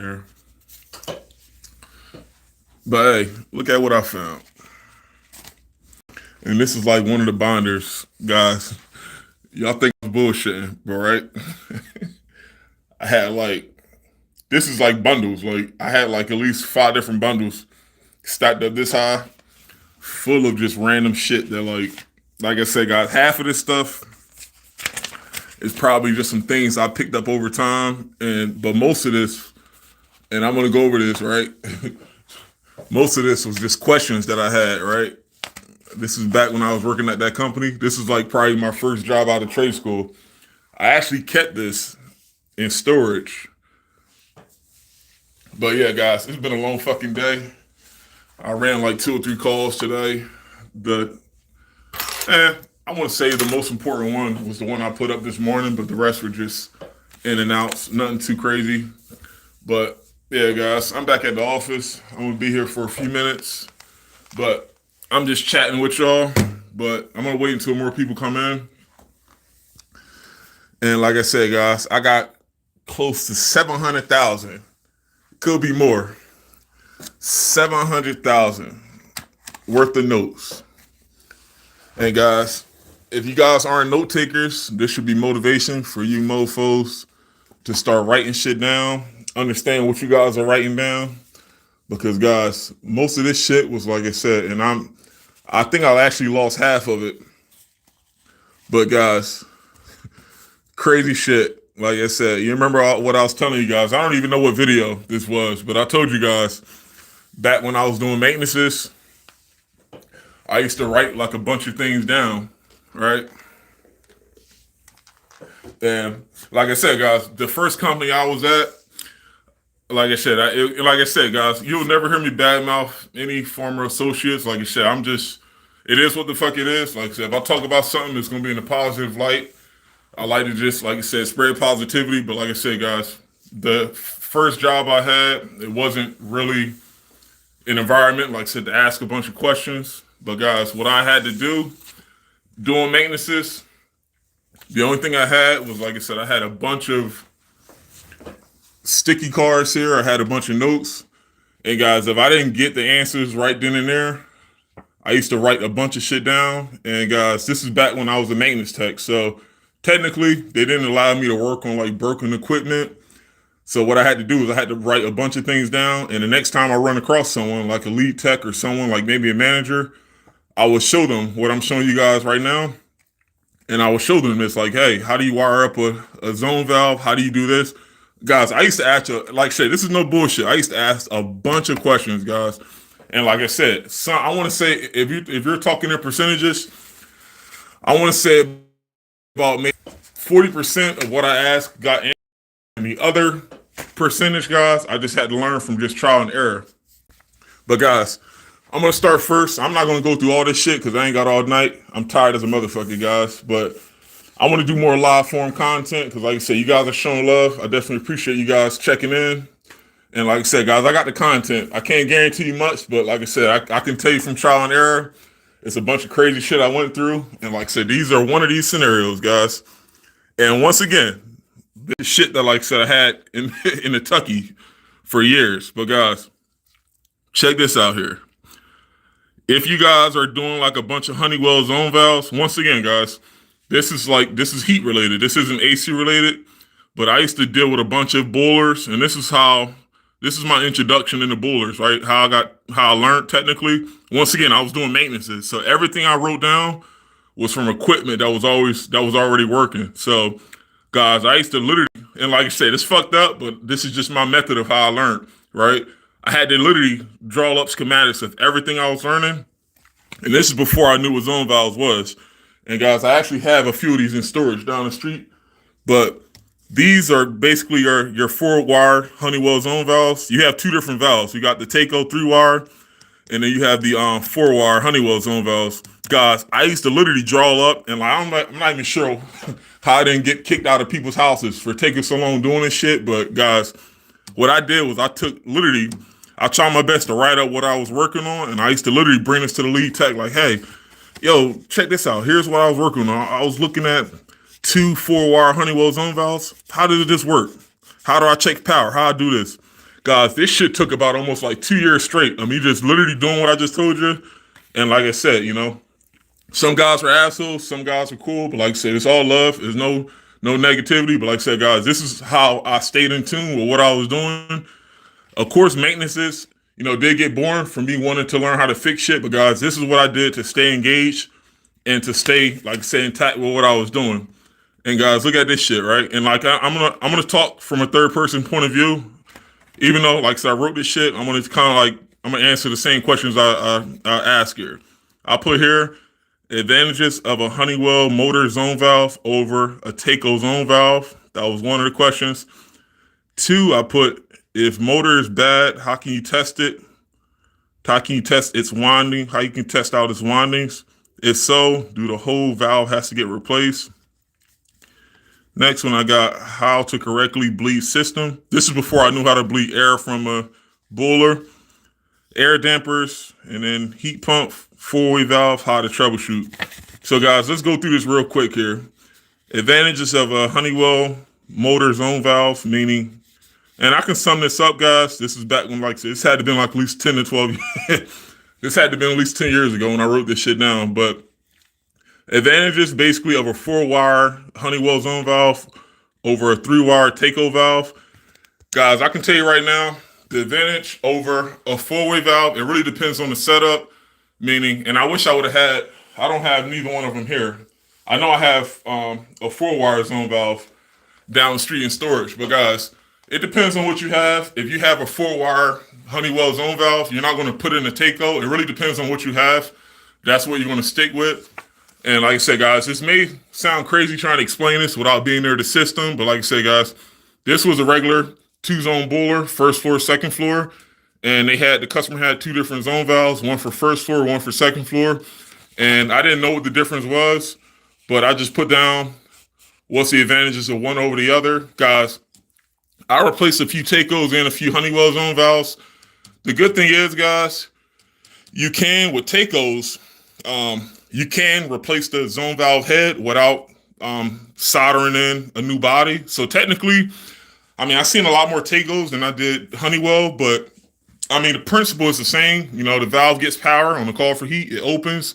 here. But hey, look at what I found. And this is like one of the binders, guys. Y'all think I'm bullshitting, but right? I had like, this is like bundles. Like, I had like at least 5 different bundles stacked up this high, full of just random shit that like I said, guys, half of this stuff is probably just some things I picked up over time. But most of this, and I'm gonna go over this, right? Most of this was just questions that I had, right? This is back when I was working at that company. This is like probably my first job out of trade school. I actually kept this in storage. But yeah, guys, it's been a long fucking day. I ran like 2 or 3 calls today. The I want to say the most important one was the one I put up this morning, but the rest were just in and outs, nothing too crazy. But yeah, guys, I'm back at the office. I'm gonna be here for a few minutes, but I'm just chatting with y'all. But I'm gonna wait until more people come in. And like I said, guys, I got close to 700,000. Could be more. 700,000 worth of notes. And guys, if you guys aren't note takers, this should be motivation for you mofos to start writing shit down. Understand what you guys are writing down. Because guys, most of this shit was like I said, and I think I actually lost half of it. But guys, crazy shit. Like I said, you remember what I was telling you guys. I don't even know what video this was, but I told you guys back when I was doing maintenances, I used to write like a bunch of things down, right? And like I said, guys, the first company I was at, like I said, guys, you'll never hear me badmouth any former associates. Like I said, it is what the fuck it is. Like I said, if I talk about something, it's going to be in a positive light. I like to just, like I said, spread positivity. But like I said, guys, the first job I had, it wasn't really an environment, like I said, to ask a bunch of questions. But guys, what I had to do doing maintenances, the only thing I had was, like I said, I had a bunch of sticky cards here. I had a bunch of notes. And guys, if I didn't get the answers right then and there, I used to write a bunch of shit down. And guys, this is back when I was a maintenance tech. So technically, they didn't allow me to work on like broken equipment. So what I had to do is I had to write a bunch of things down. And the next time I run across someone like a lead tech or someone like maybe a manager, I will show them what I'm showing you guys right now. And I will show them this like, hey, how do you wire up a zone valve? How do you do this? Guys, I used to ask you, like I said, this is no bullshit. I used to ask a bunch of questions, guys. And like I said, I want to say, if you're talking in percentages, I want to say about maybe 40% of what I asked got answered. And the other percentage, guys, I just had to learn from just trial and error. But guys, I'm going to start first. I'm not going to go through all this shit because I ain't got all night. I'm tired as a motherfucker, guys. But I want to do more live form content because, like I said, you guys are showing love. I definitely appreciate you guys checking in. And like I said, guys, I got the content. I can't guarantee you much, but like I said, I can tell you from trial and error, it's a bunch of crazy shit I went through. And like I said, these are one of these scenarios, guys. And once again, this shit that, like I said, I had in the Tucky for years. But guys, check this out here. If you guys are doing like a bunch of Honeywell zone valves, once again, guys, this is heat related. This isn't AC related, but I used to deal with a bunch of boilers, and this is my introduction into boilers, right? How I learned technically. Once again, I was doing maintenances, so everything I wrote down was from equipment that was already working. So, guys, I used to literally, and like I said, it's fucked up, but this is just my method of how I learned, right? I had to literally draw up schematics of everything I was learning. And this is before I knew what zone valves was. And guys, I actually have a few of these in storage down the street. But these are basically your 4-wire Honeywell zone valves. You have 2 different valves. You got the Takeo 3-wire, and then you have the 4-wire Honeywell zone valves. Guys, I used to literally draw up, and like I'm not even sure how I didn't get kicked out of people's houses for taking so long doing this shit. But guys, what I did was I tried my best to write up what I was working on, and I used to literally bring this to the lead tech like, hey, yo, check this out. Here's what I was working on. I was looking at 2 4-wire Honeywell zone valves. How does this work? How do I check power? How I do this? Guys, this shit took about almost like 2 years straight. I mean, just literally doing what I just told you. And like I said, some guys were assholes, some guys were cool, but like I said, it's all love. There's no negativity. But like I said, guys, this is how I stayed in tune with what I was doing. Of course, maintenances, did get boring for me wanting to learn how to fix shit. But guys, this is what I did to stay engaged and to stay, like I said, intact with what I was doing. And guys, look at this shit, right? And like I'm gonna talk from a third person point of view, even though like I said, I wrote this shit. I'm gonna answer the same questions I ask here. I put here advantages of a Honeywell motor zone valve over a Taco zone valve. That was one of the questions. 2, I put if motor is bad, how can you test it? How can you test its winding? How you can test out its windings? If so, do the whole valve has to get replaced? Next one, I got how to correctly bleed system. This is before I knew how to bleed air from a boiler. Air dampers, and then heat pump, 4-way valve, how to troubleshoot. So guys, let's go through this real quick here. Advantages of a Honeywell motor zone valve, meaning, and I can sum this up, guys. This is back when, like I said, this had to been like at least 10 to 12 years. This had to been at least 10 years ago when I wrote this shit down. But advantages basically of a 4-wire Honeywell zone valve over a 3-wire Taco valve. Guys, I can tell you right now, the advantage over a 4-way valve, it really depends on the setup, meaning, and I wish I would have had, I don't have neither one of them here. I know I have a 4-wire zone valve down the street in storage, but guys, it depends on what you have. If you have a 4-wire Honeywell zone valve, you're not going to put in a Taco. It really depends on what you have. That's what you're going to stick with. And like I said, guys, this may sound crazy trying to explain this without being there the system, but like I said, guys, this was a regular 2-zone boiler, first floor, second floor, and the customer had 2 different zone valves, one for first floor, one for second floor, and I didn't know what the difference was, but I just put down what's the advantages of one over the other. Guys, I replaced a few Tacos and a few Honeywell zone valves. The good thing is, guys, you can, with Tacos, you can replace the zone valve head without soldering in a new body. So technically, I mean, I've seen a lot more Tacos than I did Honeywell, but I mean, the principle is the same. The valve gets power on the call for heat, it opens,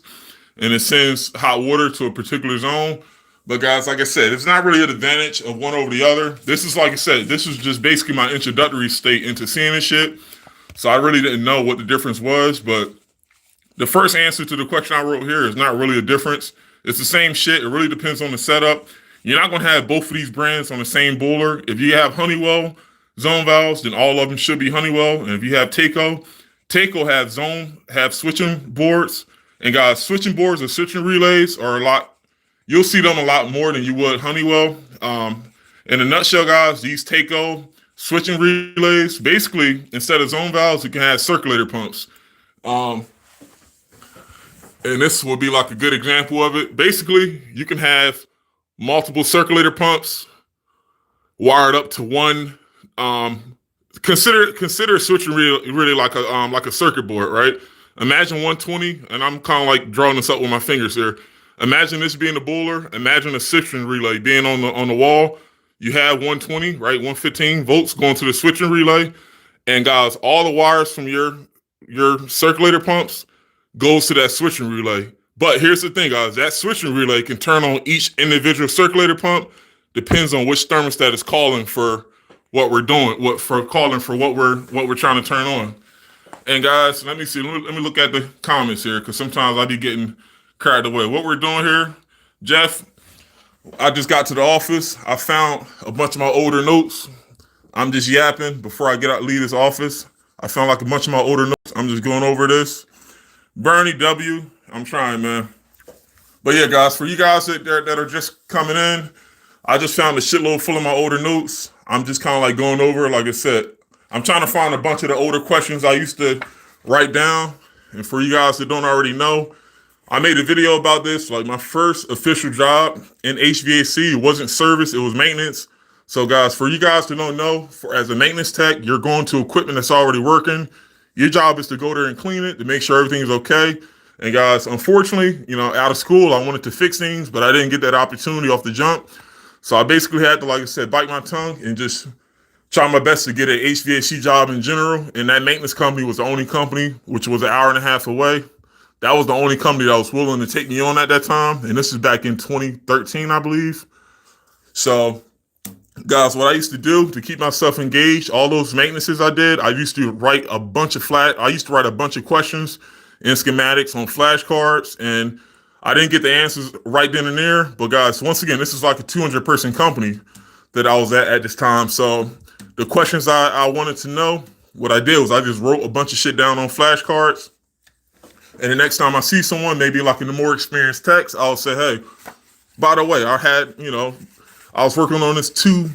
and it sends hot water to a particular zone. But guys, like I said, it's not really an advantage of one over the other. This is, like I said, this is just basically my introductory state into seeing this shit. So I really didn't know what the difference was, but the first answer to the question I wrote here is not really a difference. It's the same shit. It really depends on the setup. You're not going to have both of these brands on the same boiler. If you have Honeywell zone valves, then all of them should be Honeywell. And if you have Taco have switching boards. And guys, switching boards or switching relays are you'll see them a lot more than you would Honeywell. In a nutshell, guys, these Taco switching relays, basically, instead of zone valves, you can have circulator pumps. And this will be like a good example of it. Basically, you can have multiple circulator pumps wired up to one. Consider switching really like a circuit board, right? Imagine 120, and I'm kind of like drawing this up with my fingers here. Imagine this being the boiler. Imagine a switching relay being on the wall. You have 120, right? 115 volts going to the switching relay, and guys, all the wires from your circulator pumps goes to that switching relay. But here's the thing, guys, that switching relay can turn on each individual circulator pump. Depends on which thermostat is calling for what we're doing, what we're trying to turn on. And guys, let me see. Let me look at the comments here, because sometimes I be getting carried away. What we're doing here, Jeff, I just got to the office. I found a bunch of my older notes. I'm just yapping before I leave this office. I found like a bunch of my older notes. I'm just going over this. Bernie W, I'm trying, man. But yeah, guys, for you guys that are just coming in, I just found a shitload full of my older notes. I'm just kind of like going over, like I said, I'm trying to find a bunch of the older questions I used to write down. And for you guys that don't already know, I made a video about this, like my first official job in HVAC. It wasn't service, it was maintenance. So guys, for you guys that don't know, as a maintenance tech, you're going to equipment that's already working. Your job is to go there and clean it to make sure everything is okay. And guys, unfortunately, out of school, I wanted to fix things, but I didn't get that opportunity off the jump. So I basically had to, like I said, bite my tongue and just Trying my best to get an HVAC job in general, and that maintenance company was the only company, which was an hour and a half away. That was the only company that was willing to take me on at that time, and this is back in 2013, I believe. So, guys, what I used to do to keep myself engaged, all those maintenances I did, I used to write a bunch of questions and schematics on flashcards, and I didn't get the answers right then and there. But guys, once again, this is like a 200-person company that I was at this time. So the questions I wanted to know, what I did was I just wrote a bunch of shit down on flashcards. And the next time I see someone, maybe like in the more experienced techs, I'll say, hey, by the way, I was working on this two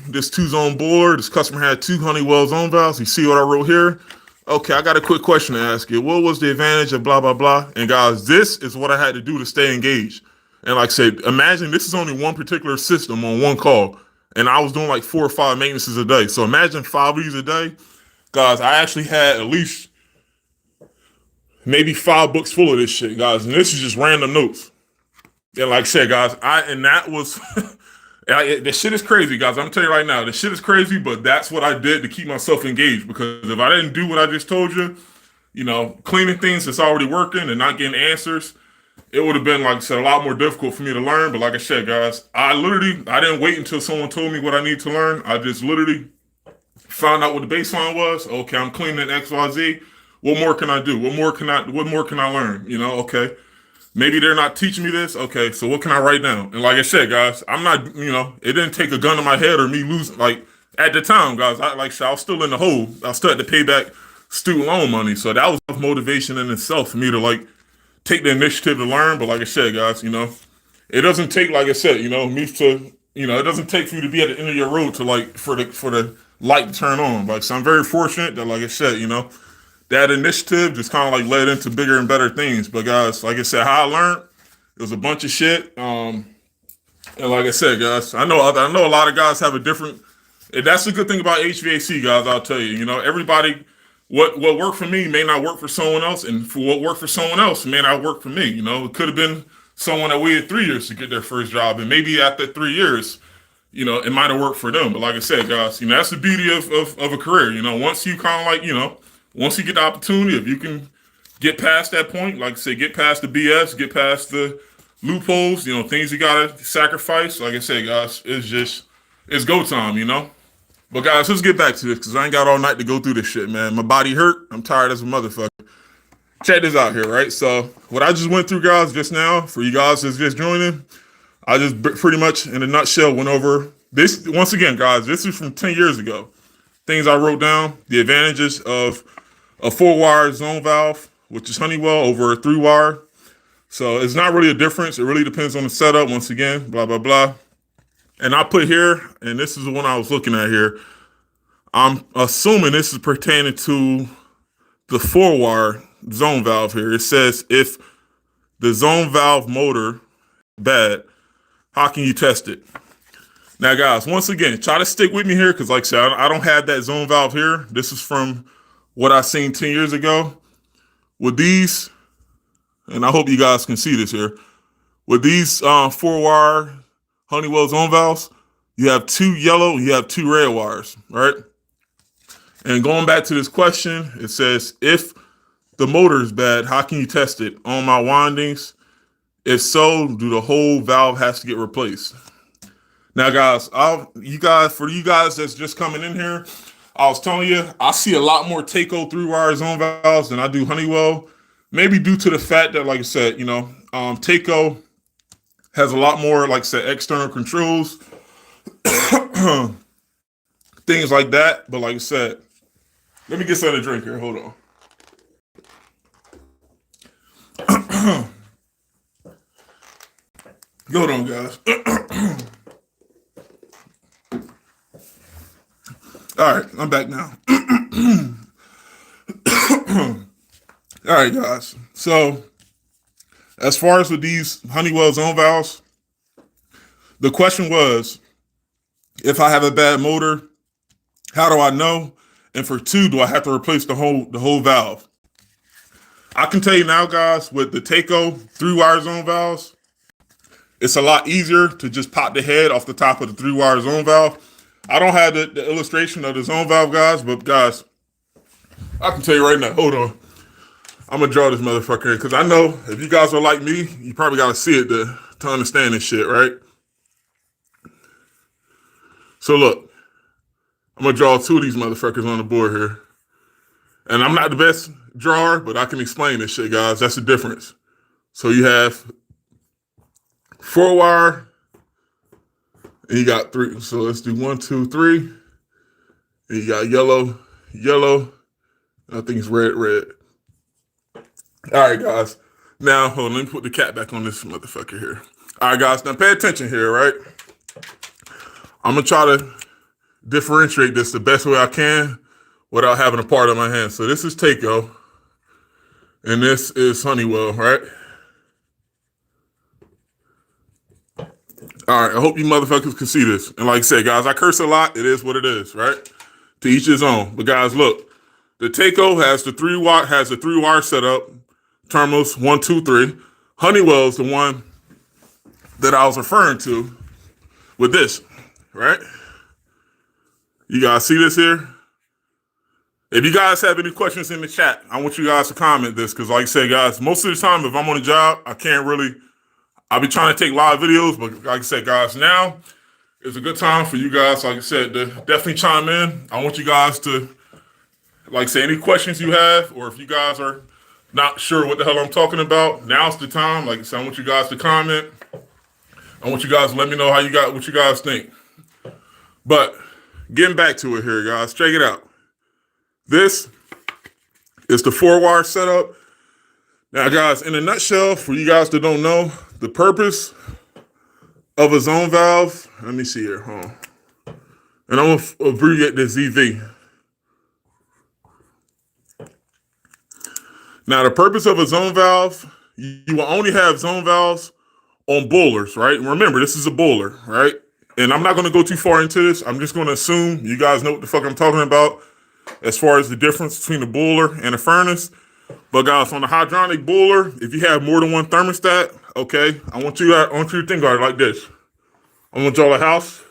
zone boiler. This customer had 2 Honeywell zone valves. You see what I wrote here? Okay, I got a quick question to ask you. What was the advantage of blah, blah, blah? And guys, this is what I had to do to stay engaged. And like I said, imagine this is only one particular system on one call. And I was doing like 4 or 5 maintenances a day. So imagine 5 of these a day. Guys, I actually had at least maybe 5 books full of this shit, guys. And this is just random notes. And like I said, guys, the shit is crazy, guys. I'm telling you right now, the shit is crazy, but that's what I did to keep myself engaged. Because if I didn't do what I just told you, cleaning things that's already working and not getting answers, it would have been, like I said, a lot more difficult for me to learn. But like I said, guys, I didn't wait until someone told me what I need to learn. I just literally found out what the baseline was. Okay, I'm cleaning XYZ. What more can I do? What more can I learn? Okay. Maybe they're not teaching me this. Okay, so what can I write down? And like I said, guys, I'm not, it didn't take a gun to my head or me losing. Like at the time, guys, I was still in the hole. I still had to pay back student loan money. So that was motivation in itself for me to like take the initiative to learn. But like I said, guys, it doesn't take, like I said, me to, it doesn't take for you to be at the end of your road to like, for the light to turn on. Like, so I'm very fortunate that, like I said, that initiative just kind of like led into bigger and better things. But guys, like I said, how I learned, it was a bunch of shit. And like I said, guys, I know a lot of guys have a different. And that's the good thing about HVAC, guys. I'll tell you, everybody, what worked for me may not work for someone else, and for what worked for someone else may not work for me. It could have been someone that waited 3 years to get their first job, and maybe after 3 years, it might have worked for them. But like I said, guys, that's the beauty of a career. Once you kind of like, once you get the opportunity, if you can get past that point, like I said, get past the BS, get past the loopholes, things you gotta sacrifice. Like I said, guys, it's go time, But guys, let's get back to this because I ain't got all night to go through this shit, man. My body hurt. I'm tired as a motherfucker. Check this out here, right? So what I just went through, guys, just now, for you guys that's just joining, I just pretty much in a nutshell went over this. Once again, guys, this is from 10 years ago. Things I wrote down, the advantages of a 4-wire zone valve, which is Honeywell, over a 3-wire. So it's not really a difference. It really depends on the setup. Once again, blah, blah, blah. And I put here, and this is the one I was looking at here. I'm assuming this is pertaining to the 4-wire zone valve here. It says if the zone valve motor bad, how can you test it? Now, guys, once again, try to stick with me here because, like I said, I don't have that zone valve here. This is from what I seen 10 years ago. With these, and I hope you guys can see this here, with these 4-wire Honeywell zone valves, you have 2 yellow, you have 2 red wires, right? And going back to this question, it says, if the motor is bad, how can you test it? On my windings, if so, do the whole valve has to get replaced? Now, guys, for you guys that's just coming in here, I was telling you, I see a lot more Taco 3-wire zone valves than I do Honeywell. Maybe due to the fact that, like I said, Taco has a lot more, like I said, external controls, things like that. But like I said, let me get something to drink here. Hold on. Hold on, guys. All right, I'm back now. All right, guys. So, as far as with these Honeywell zone valves, the question was, if I have a bad motor, how do I know? And for 2, do I have to replace the whole valve? I can tell you now, guys, with the Taco 3-wire zone valves, it's a lot easier to just pop the head off the top of the 3-wire zone valve. I don't have the illustration of the zone valve, guys, but guys, I can tell you right now. Hold on. I'm going to draw this motherfucker because I know if you guys are like me, you probably got to see it to understand this shit, right? So look, I'm going to draw two of these motherfuckers on the board here. And I'm not the best drawer, but I can explain this shit, guys. That's the difference. So you have 4-wire, and you got 3. So let's do 1, 2, 3. And you got yellow, yellow. And I think it's red, red. All right, guys. Now, hold on, let me put the cap back on this motherfucker here. All right, guys. Now pay attention here, right? I'm going to try to differentiate this the best way I can without having a part of my hand. So this is Taco, and this is Honeywell, right? All right, I hope you motherfuckers can see this. And like I said, guys, I curse a lot. It is what it is, right? To each his own. But guys, look, the Taco has the 3-wire setup, terminals 1, 2, 3. Honeywell is the one that I was referring to with this, right? You guys see this here? If you guys have any questions in the chat, I want you guys to comment this because like I said, guys, most of the time if I'm on a job, I'll be trying to take live videos, but like I said, guys, now is a good time for you guys, like I said, to definitely chime in. I want you guys to, like I say, any questions you have, or if you guys are not sure what the hell I'm talking about, now's the time. Like I said, I want you guys to comment. I want you guys to let me know what you guys think. But getting back to it here, guys, check it out. This is the 4-wire setup. Now, guys, in a nutshell, for you guys that don't know, the purpose of a zone valve, let me see here, hold on. And I'm going to abbreviate this ZV. Now, the purpose of a zone valve, you will only have zone valves on boilers, right? And remember, this is a boiler, right? And I'm not going to go too far into this. I'm just going to assume you guys know what the fuck I'm talking about as far as the difference between a boiler and a furnace. But guys, on the hydronic boiler, if you have more than one thermostat, okay, I want you to think about it like this. I'm going to draw a house.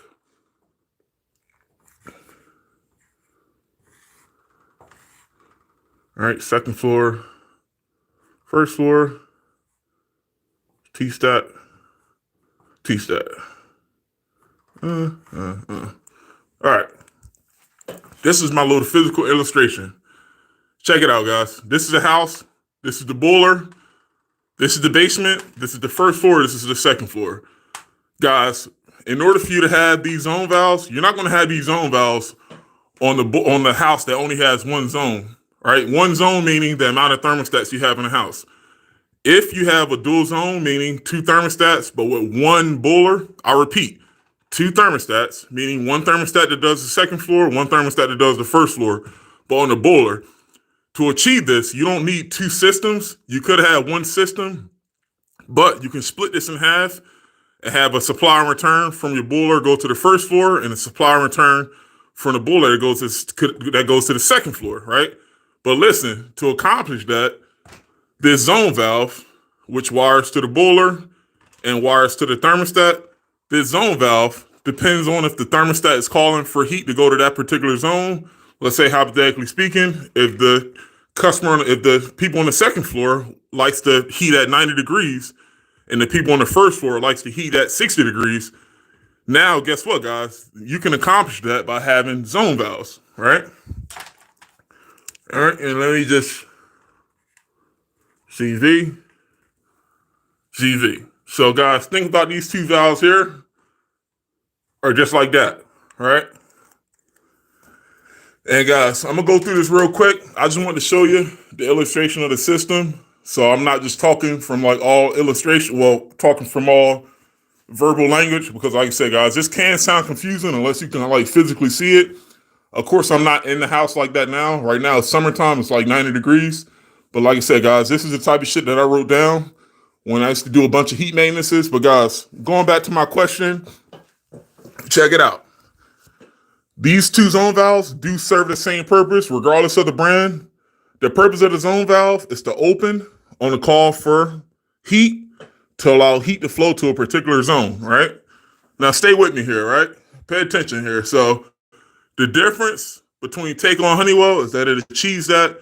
All right, second floor, first floor, T-stat, T-stat. All right. This is my little physical illustration. Check it out, guys. This is a house. This is the boiler. This is the basement. This is the first floor. This is the second floor. Guys, in order for you to have these zone valves, you're not going to have these zone valves on the house that only has one zone, right? One zone meaning the amount of thermostats you have in the house. If you have a dual zone, meaning 2 thermostats, but with one boiler, I repeat, 2 thermostats, meaning one thermostat that does the second floor, one thermostat that does the first floor, but on the boiler. To achieve this, you don't need 2 systems. You could have one system, but you can split this in half and have a supply and return from your boiler go to the first floor, and a supply and return from the boiler that goes to the second floor, right? But listen, to accomplish that, this zone valve, which wires to the boiler and wires to the thermostat, this zone valve depends on if the thermostat is calling for heat to go to that particular zone. Let's say, hypothetically speaking, if the people on the second floor likes to heat at 90 degrees and the people on the first floor likes to heat at 60 degrees, now guess what, guys? You can accomplish that by having zone valves, right? All right, and let me just CV. So, guys, think about these 2 valves here are just like that, right? And guys, I'm going to go through this real quick. I just want to show you the illustration of the system. So I'm not just talking from like all talking from all verbal language, because like I said, guys, this can sound confusing unless you can like physically see it. Of course, I'm not in the house like that now. Right now, it's summertime. It's like 90 degrees. But like I said, guys, this is the type of shit that I wrote down when I used to do a bunch of heat maintenances. But guys, going back to my question, check it out. These 2 zone valves do serve the same purpose, regardless of the brand. The purpose of the zone valve is to open on the call for heat to allow heat to flow to a particular zone, right? Now, stay with me here, right? Pay attention here. So the difference between Take on Honeywell is that it achieves that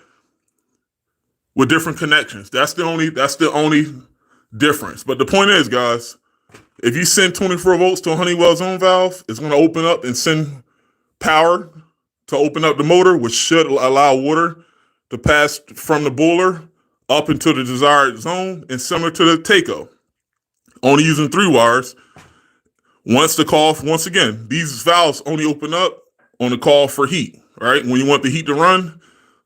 with different connections. That's the only difference. But the point is, guys, if you send 24 volts to a Honeywell zone valve, it's going to open up and send power to open up the motor, which should allow water to pass from the boiler up into the desired zone, and similar to the TACO. Only using 3 wires. Once again, these valves only open up on the call for heat, right? When you want the heat to run,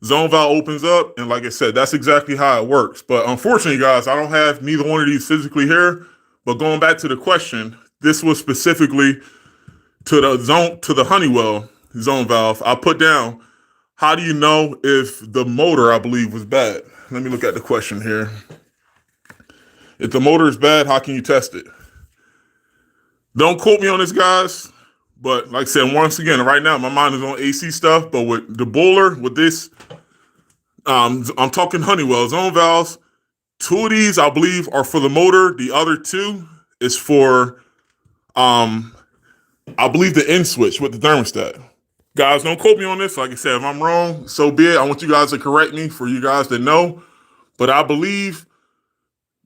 zone valve opens up, and like I said, that's exactly how it works. But unfortunately, guys, I don't have neither one of these physically here. But going back to the question, this was specifically to the Honeywell zone valve. I put down, how do you know if the motor, I believe, was bad? Let me look at the question here. If the motor is bad, how can you test it? Don't quote me on this, guys. But like I said, once again, right now, my mind is on AC stuff. But with the boiler, with this, I'm talking Honeywell zone valves. 2 of these, I believe, are for the motor. The other 2 is for, I believe, the end switch with the thermostat. Guys, don't quote me on this. Like I said, if I'm wrong, so be it. I want you guys to correct me, for you guys that know. But I believe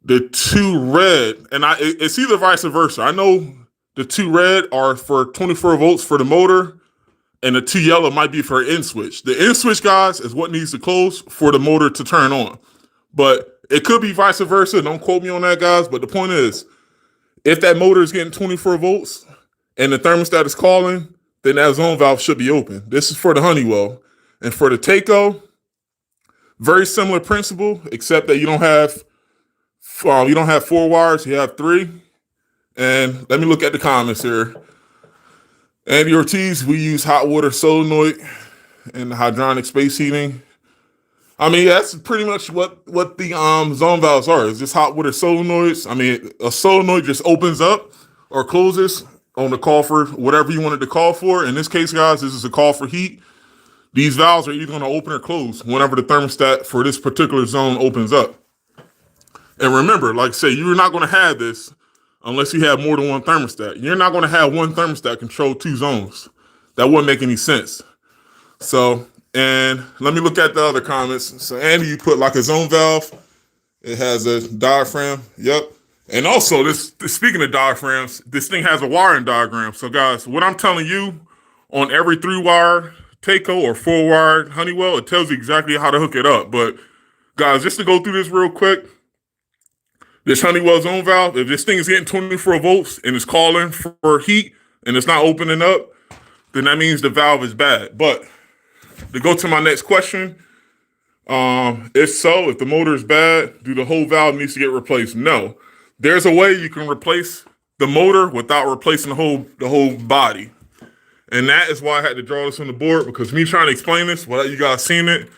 the 2 red, and it's either vice versa. I know the 2 red are for 24 volts for the motor, and the 2 yellow might be for end switch. The end switch, guys, is what needs to close for the motor to turn on. But it could be vice versa. Don't quote me on that, guys. But the point is, if that motor is getting 24 volts and the thermostat is calling, then that zone valve should be open. This is for the Honeywell. And for the TACO, very similar principle, except that you don't have 4 wires, you have 3. And let me look at the comments here. Andy Ortiz, we use hot water solenoid and hydronic space heating. I mean, that's pretty much what the zone valves are. It's just hot water solenoids. I mean, a solenoid just opens up or closes on the call for whatever you wanted to call for. In this case, guys, this is a call for heat. These valves are either going to open or close whenever the thermostat for this particular zone opens up. And remember, like I say, you're not going to have this unless you have more than one thermostat. You're not going to have one thermostat control 2 zones. That wouldn't make any sense. So, and let me look at the other comments. So, Andy, you put like a zone valve. It has a diaphragm. Yep. And also, speaking of diaphragms, this thing has a wiring diagram. So, guys, what I'm telling you, on every 3-wire TACO or 4-wire Honeywell, it tells you exactly how to hook it up. But, guys, just to go through this real quick, this Honeywell zone valve, if this thing is getting 24 volts and it's calling for heat and it's not opening up, then that means the valve is bad. But to go to my next question, if the motor is bad, do the whole valve needs to get replaced? No. There's a way you can replace the motor without replacing the whole body. And that is why I had to draw this on the board, because me trying to explain this without you guys seeing it,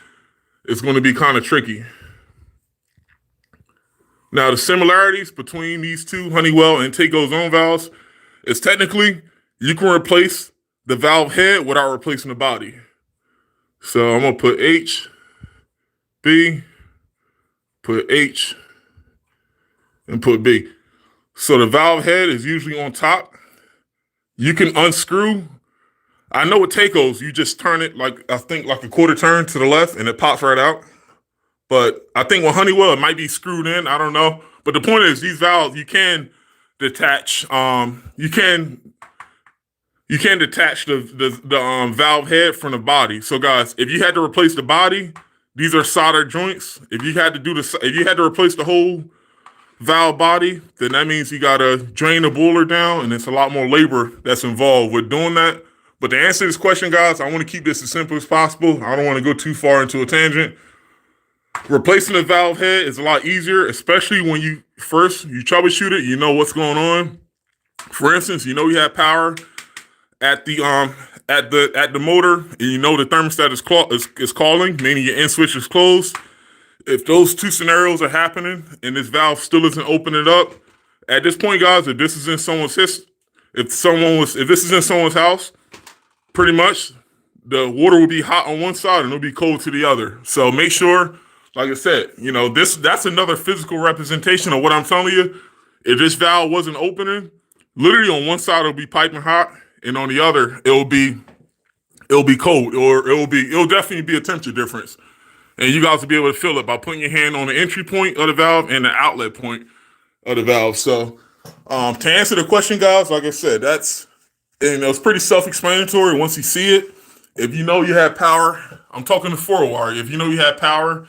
it's going to be kind of tricky. Now, the similarities between these 2 Honeywell and TACO zone valves is technically you can replace the valve head without replacing the body. So I'm going to put H, B, put H, and put B. So the valve head is usually on top. You can unscrew. I know with TACOs, you just turn it like a 1/4 turn to the left and it pops right out. But I think with Honeywell, it might be screwed in. I don't know. But the point is, these valves, you can detach. You can detach the valve head from the body. So, guys, if you had to replace the body, these are solder joints. If you had to replace the whole valve body, then that means you gotta drain the boiler down, and it's a lot more labor that's involved with doing that. But to answer this question, guys, I want to keep this as simple as possible. I don't want to go too far into a tangent. Replacing the valve head is a lot easier, especially when you troubleshoot it. You know what's going on. For instance, you know you have power at the motor, and you know the thermostat is calling, meaning your end switch is closed. If those 2 scenarios are happening and this valve still isn't opening up, at this point, guys, if this is in someone's house, pretty much the water will be hot on one side and it'll be cold to the other. So make sure, like I said, that's another physical representation of what I'm telling you. If this valve wasn't opening, literally on one side it'll be piping hot and on the other, it'll be cold, or it'll definitely be a temperature difference. And you guys will be able to feel it by putting your hand on the entry point of the valve and the outlet point of the valve. So to answer the question, guys, like I said, it's pretty self-explanatory once you see it. If you know you have power, I'm talking the 4-wire. If you know you have power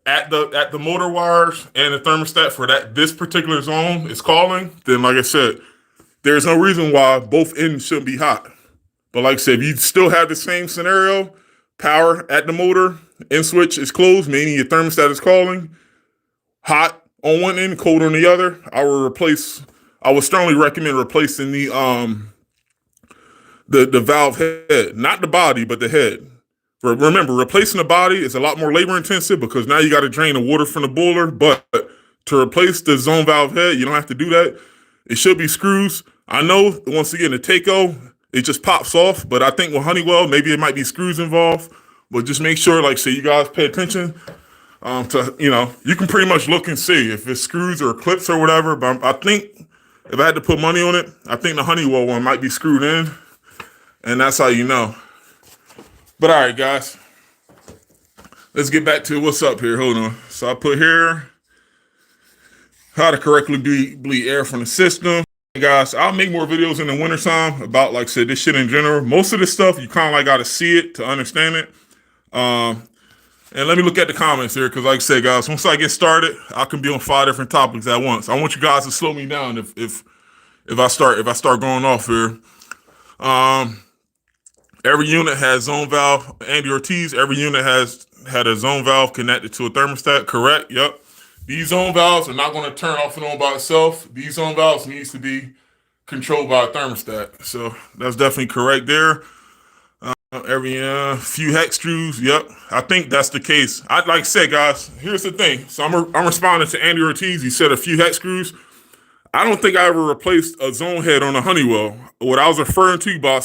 at the motor wires and the thermostat for this particular zone is calling, then like I said, there's no reason why both ends shouldn't be hot. But like I said, if you still have the same scenario, power at the motor, end switch is closed, meaning your thermostat is calling, hot on one end, cold on the other, I would strongly recommend replacing the valve head, not the body, but the head. Remember, replacing the body is a lot more labor intensive because now you got to drain the water from the boiler. But to replace the zone valve head, you don't have to do that. It should be screws. I know, once again, the Taco, it just pops off. But I think with Honeywell, maybe it might be screws involved. But just make sure, like, say, you guys pay attention to, you can pretty much look and see if it's screws or clips or whatever. But I think if I had to put money on it, I think the Honeywell one might be screwed in. And that's how you know. But all right, guys, let's get back to what's up here. Hold on. So I put here how to correctly bleed air from the system. Guys, I'll make more videos in the wintertime about, like I said, this shit in general. Most of this stuff, you kind of like got to see it to understand it. And let me look at the comments here, because like I said, guys, once I get started, I can be on 5 different topics at once. I want you guys to slow me down if I start going off here. Every unit has zone valve. Andy Ortiz, every unit had a zone valve connected to a thermostat. Correct. Yep. These zone valves are not going to turn off and on by itself. These zone valves needs to be controlled by a thermostat. So that's definitely correct there. Every few hex screws. Yep. I think that's the case. Like I said, guys, here's the thing. So I'm responding to Andy Ortiz. He said a few hex screws. I don't think I ever replaced a zone head on a Honeywell. What I was referring to by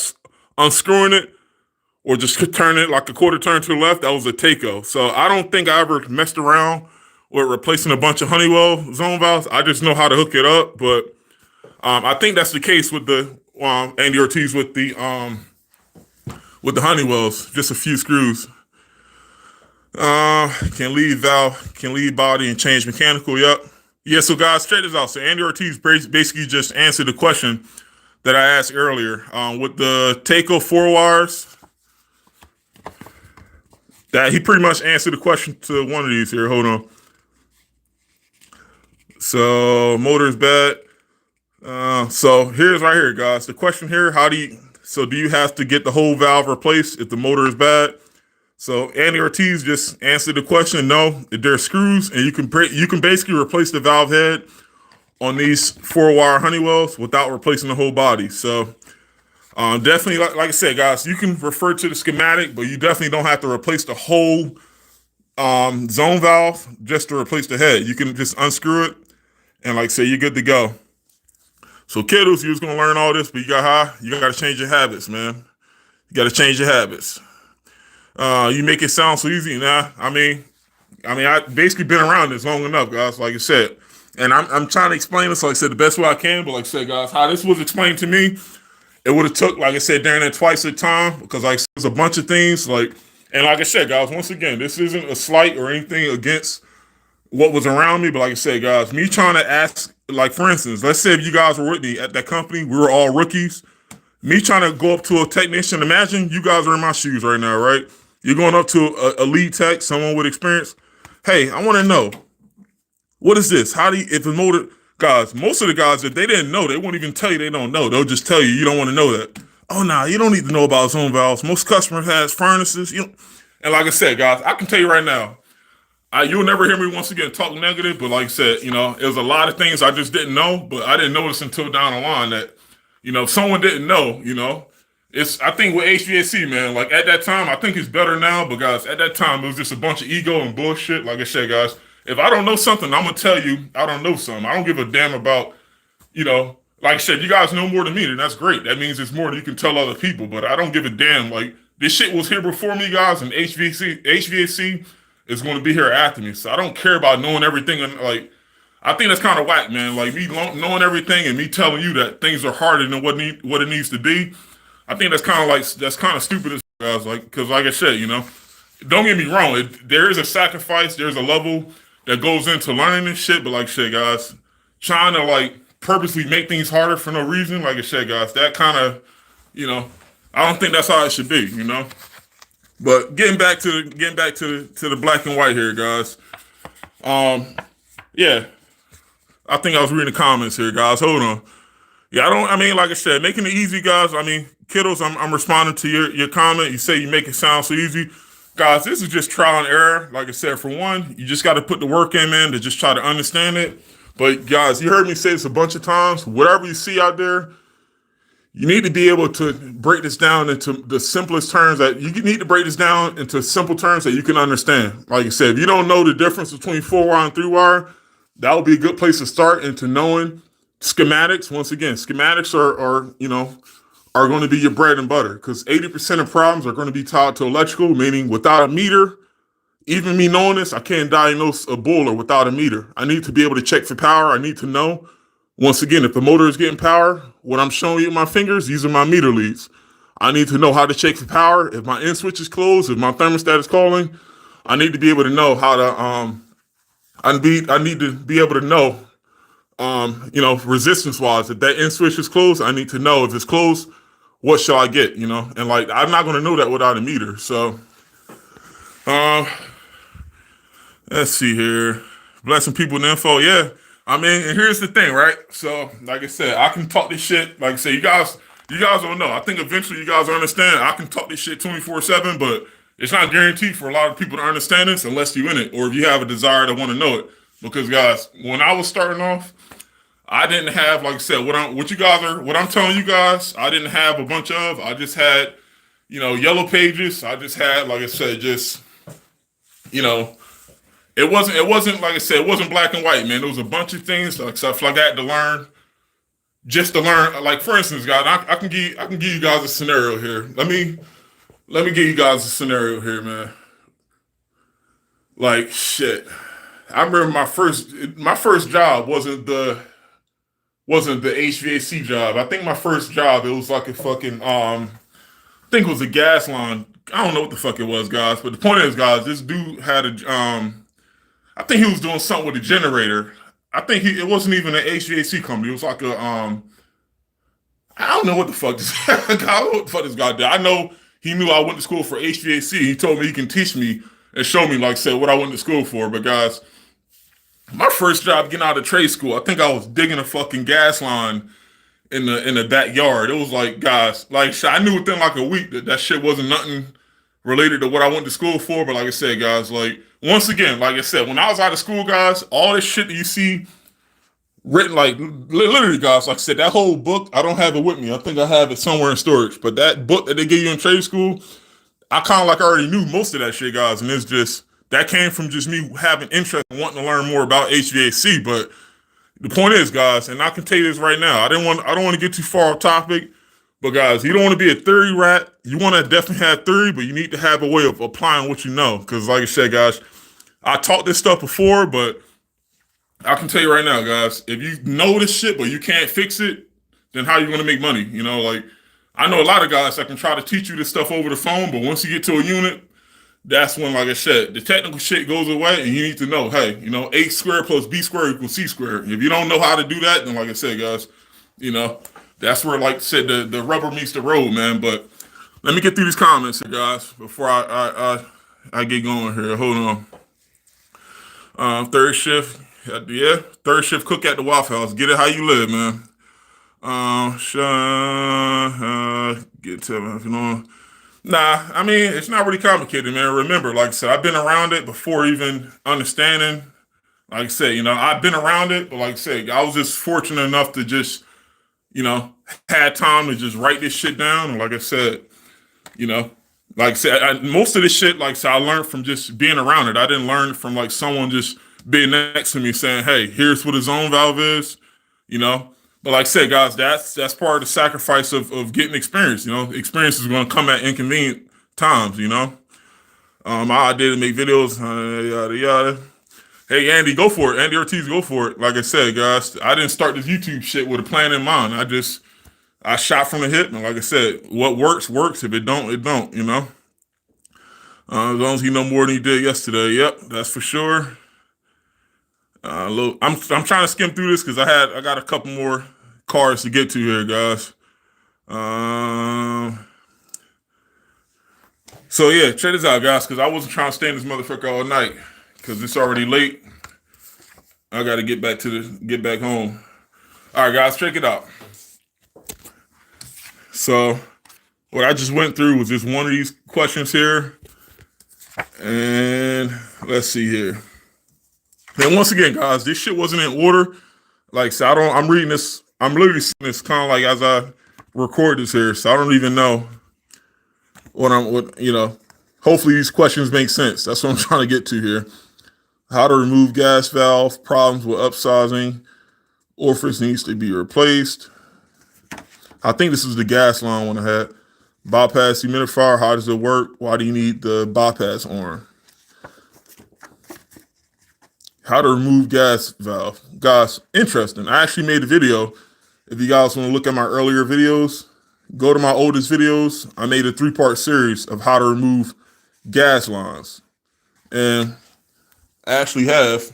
unscrewing it or just turning it like a quarter turn to the left, that was a Taco. So I don't think I ever messed around with replacing a bunch of Honeywell zone valves. I just know how to hook it up. But I think that's the case with the Andy Ortiz with the Honeywells, just a few screws. Can lead body and change mechanical. Yep. Yeah, so guys, check this out. So Andy Ortiz basically just answered the question that I asked earlier with the Taco 4 wires. That he pretty much answered the question to one of these here. Hold on. So motor's bad. So here's right here, guys. The question here: do you have to get the whole valve replaced if the motor is bad? So Andy Ortiz just answered the question. No, there's screws, and you can basically replace the valve head on these 4-wire Honeywells without replacing the whole body. So definitely, like I said, guys, you can refer to the schematic, but you definitely don't have to replace the whole zone valve just to replace the head. You can just unscrew it, and like I say, you're good to go. So kiddos, you was gonna learn all this, but you got to change your habits, man. You got to change your habits. You make it sound so easy. Nah, I mean, I basically been around this long enough, guys. Like I said, and I'm trying to explain this, like I said, the best way I can. But like I said, guys, how this was explained to me, it would have took, like I said, during that twice a time, because like there's a bunch of things and like I said, guys, once again, this isn't a slight or anything against what was around me, but like I said, guys, me trying to ask, like for instance, let's say if you guys were with me at that company, we were all rookies. Me trying to go up to a technician, imagine you guys are in my shoes right now, right? You're going up to a lead tech, someone with experience. Hey, I want to know, what is this? If the motor, guys, most of the guys, if they didn't know, they won't even tell you they don't know. They'll just tell you don't want to know that. Oh, nah, you don't need to know about zone valves. Most customers has furnaces. And like I said, guys, I can tell you right now, you'll never hear me once again talk negative, but like I said, it was a lot of things I just didn't know, but I didn't notice until down the line that, if someone didn't know, I think with HVAC, man, like at that time, I think it's better now, but guys, at that time, it was just a bunch of ego and bullshit. Like I said, guys, if I don't know something, I'm going to tell you I don't know something. I don't give a damn about, like I said, you guys know more than me, then that's great. That means it's more than you can tell other people, but I don't give a damn. Like, this shit was here before me, guys, and HVAC is going to be here after me. So I don't care about knowing everything. And like, I think that's kind of whack, man. Like me knowing everything and me telling you that things are harder than what it needs to be. I think that's kind of stupid as guys. Like because like I said, don't get me wrong. There is a sacrifice. There's a level that goes into learning this shit. But like shit, guys, trying to like purposely make things harder for no reason. Like I said, guys, that kind of I don't think that's how it should be. But getting back to the black and white here, guys. Yeah, I think I was reading the comments here, guys. Hold on. Yeah, I mean, like I said, making it easy, guys. I mean, kiddos, I'm responding to your comment. You say you make it sound so easy. Guys, this is just trial and error. Like I said, for one, you just got to put the work in, man, to just try to understand it. But guys, you heard me say this a bunch of times. Whatever you see out there, you need to be able to break this down into the simplest terms that you need to break this down into simple terms that you can understand. Like I said, if you don't know the difference between 4-wire and 3-wire, that would be a good place to start into knowing schematics. Once again, schematics are going to be your bread and butter because 80% of problems are going to be tied to electrical, meaning without a meter, even me knowing this, I can't diagnose a boiler without a meter. I need to be able to check for power. I need to know, once again, if the motor is getting power, what I'm showing you with my fingers, these are my meter leads. I need to know how to check for power. If my end switch is closed, if my thermostat is calling, I need to be able to know how to, I need to be able to know, resistance wise, if that end switch is closed, I need to know if it's closed, what shall I get, and like, I'm not going to know that without a meter. So, let's see here. Blessing people in the info. Yeah. I mean, and here's the thing, right? So, like I said, I can talk this shit. Like I said, you guys don't know. I think eventually you guys will understand. I can talk this shit 24/7, but it's not guaranteed for a lot of people to understand this unless you're in it or if you have a desire to want to know it. Because guys, when I was starting off, I didn't have, like I said, what I'm telling you guys, I didn't have a bunch of. I just had, yellow pages. I just had, like I said, just, it wasn't like I said, it wasn't black and white, man. There was a bunch of things like stuff like I had to learn, just to learn. Like for instance, guys, I can give you guys a scenario here. Let me give you guys a scenario here, man. Like shit, I remember my first job wasn't the HVAC job. I think my first job it was like a fucking I think it was a gas line. I don't know what the fuck it was, guys. But the point is, guys, this dude had a I think he was doing something with a generator. I think it wasn't even an HVAC company. It was like a I don't know what the fuck this I don't know what the fuck this guy did. I know he knew I went to school for HVAC. He told me he can teach me and show me, like I said, what I went to school for. But guys, my first job getting out of trade school, I think I was digging a fucking gas line in the backyard. It was like, guys, like I knew within like a week that shit wasn't nothing related to what I went to school for. But like I said, guys, like once again, like I said, when I was out of school, guys, all this shit that you see written, like literally, guys, like I said, that whole book, I don't have it with me. I think I have it somewhere in storage. But that book that they give you in trade school, I kind of like already knew most of that shit, guys. And it's just, that came from just me having interest and wanting to learn more about HVAC. But the point is, guys, and I can tell you this right now, I don't want to get too far off topic, but guys, you don't want to be a theory rat. You want to definitely have theory, but you need to have a way of applying what you know. Because like I said, guys, I taught this stuff before, but I can tell you right now, guys, if you know this shit, but you can't fix it, then how are you going to make money? Like I know a lot of guys that can try to teach you this stuff over the phone, but once you get to a unit, that's when, like I said, the technical shit goes away and you need to know, hey, A squared plus B squared equals C squared. If you don't know how to do that, then like I said, guys, that's where, like I said, the rubber meets the road, man. But let me get through these comments here, guys, before I get going here. Hold on. Third shift. Yeah. Third shift cook at the Waffle House. Get it how you live, man. Get to it, Nah, I mean, it's not really complicated, man. Remember, like I said, I've been around it before even understanding. Like I said, I've been around it, but like I said, I was just fortunate enough to just, had time to just write this shit down. And like I said, like I said, most of this shit, like I said, I learned from just being around it. I didn't learn from like someone just being next to me saying, hey, here's what a zone valve is, But like I said, guys, that's part of the sacrifice of getting experience. Experience is going to come at inconvenient times. My idea to make videos, yada yada. Hey, Andy, go for it. Andy Ortiz, go for it. Like I said, guys, I didn't start this YouTube shit with a plan in mind. I shot from the hip, and like I said, what works works. If it don't, it don't. As long as you know more than you did yesterday. Yep, that's for sure. I'm trying to skim through this because I got a couple more cards to get to here, guys. So yeah, check this out, guys, because I wasn't trying to stay in this motherfucker all night because it's already late. I got to get back home. All right, guys, check it out. So what I just went through was just one of these questions here, and let's see here. And once again, guys, this shit wasn't in order. Like, so I'm reading this. I'm literally seeing this kind of like as I record this here, so I don't even know hopefully these questions make sense. That's what I'm trying to get to here. How to remove gas valve, problems with upsizing, orifice needs to be replaced. I think this is the gas line one I had. Bypass humidifier, how does it work? Why do you need the bypass arm? How to remove gas valve. Guys, interesting. I actually made a video. If you guys want to look at my earlier videos, go to my oldest videos. I made a 3-part series of how to remove gas lines. And I actually have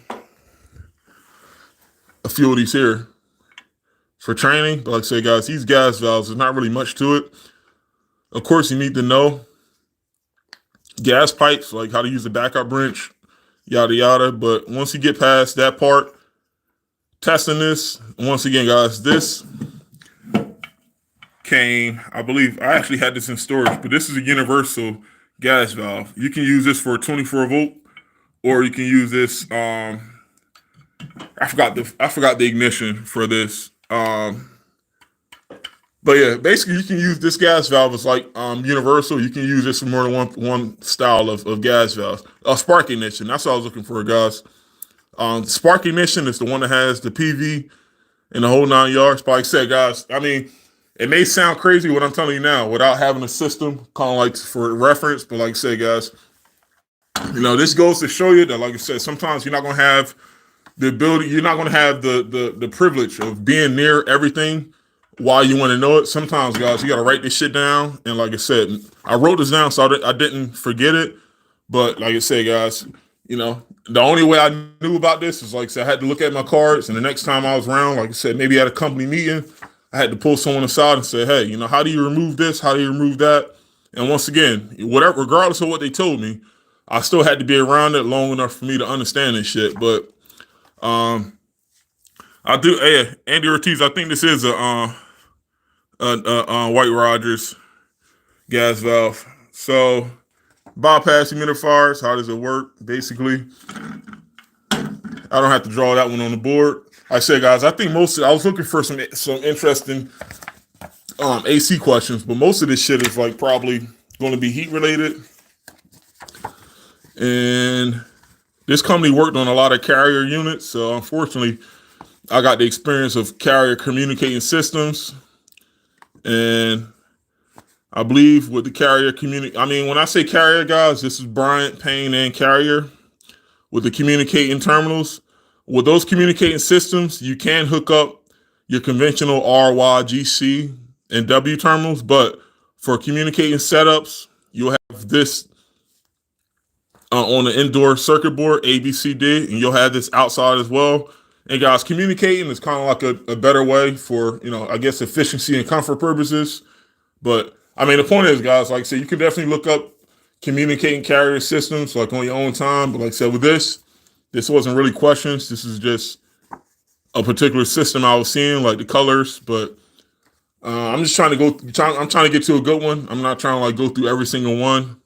a few of these here for training. But like I say, guys, these gas valves, there's not really much to it. Of course, you need to know gas pipes, like how to use a backup wrench, yada, yada. But once you get past that part, testing this, once again, guys, this came, I believe, I actually had this in storage, but this is a universal gas valve. You can use this for a 24 volt, or you can use this, I forgot the ignition for this. But yeah, basically you can use this gas valve as like universal. You can use this for more than one style of gas valves. Spark ignition, that's what I was looking for, guys. Spark ignition is the one that has the PV and the whole 9 yards. But like I said, guys, I mean, it may sound crazy what I'm telling you now without having a system, kind of like for reference. But like I said, guys, this goes to show you that, like I said, sometimes you're not going to have the ability, you're not going to have the privilege of being near everything while you want to know it. Sometimes, guys, you got to write this shit down. And like I said, I wrote this down so I didn't forget it. But like I said, guys, the only way I knew about this is, like I said, I had to look at my cards. And the next time I was around, like I said, maybe at a company meeting, I had to pull someone aside and say, hey, how do you remove this? How do you remove that? And once again, regardless of what they told me, I still had to be around it long enough for me to understand this shit. But I do. Hey, Andy Ortiz, I think this is a White Rogers gas valve. So bypass humidifiers, how does it work? Basically, I don't have to draw that one on the board. I say, guys, I think I was looking for some interesting AC questions, but most of this shit is like probably going to be heat related. And this company worked on a lot of carrier units, so unfortunately, I got the experience of carrier communicating systems. And I believe with the carrier when I say carrier, guys, this is Bryant, Payne, and Carrier with the communicating terminals. With those communicating systems, you can hook up your conventional R, Y, G, C, and W terminals, but for communicating setups, you'll have this on the indoor circuit board, A, B, C, D, and you'll have this outside as well. And guys, communicating is kind of like a better way for, I guess, efficiency and comfort purposes. But I mean, the point is, guys, like I said, you can definitely look up communicating carrier systems like on your own time. But like I said, with this wasn't really questions. This is just a particular system I was seeing, like the colors. But I'm just trying to get to a good one. I'm not trying to like go through every single one.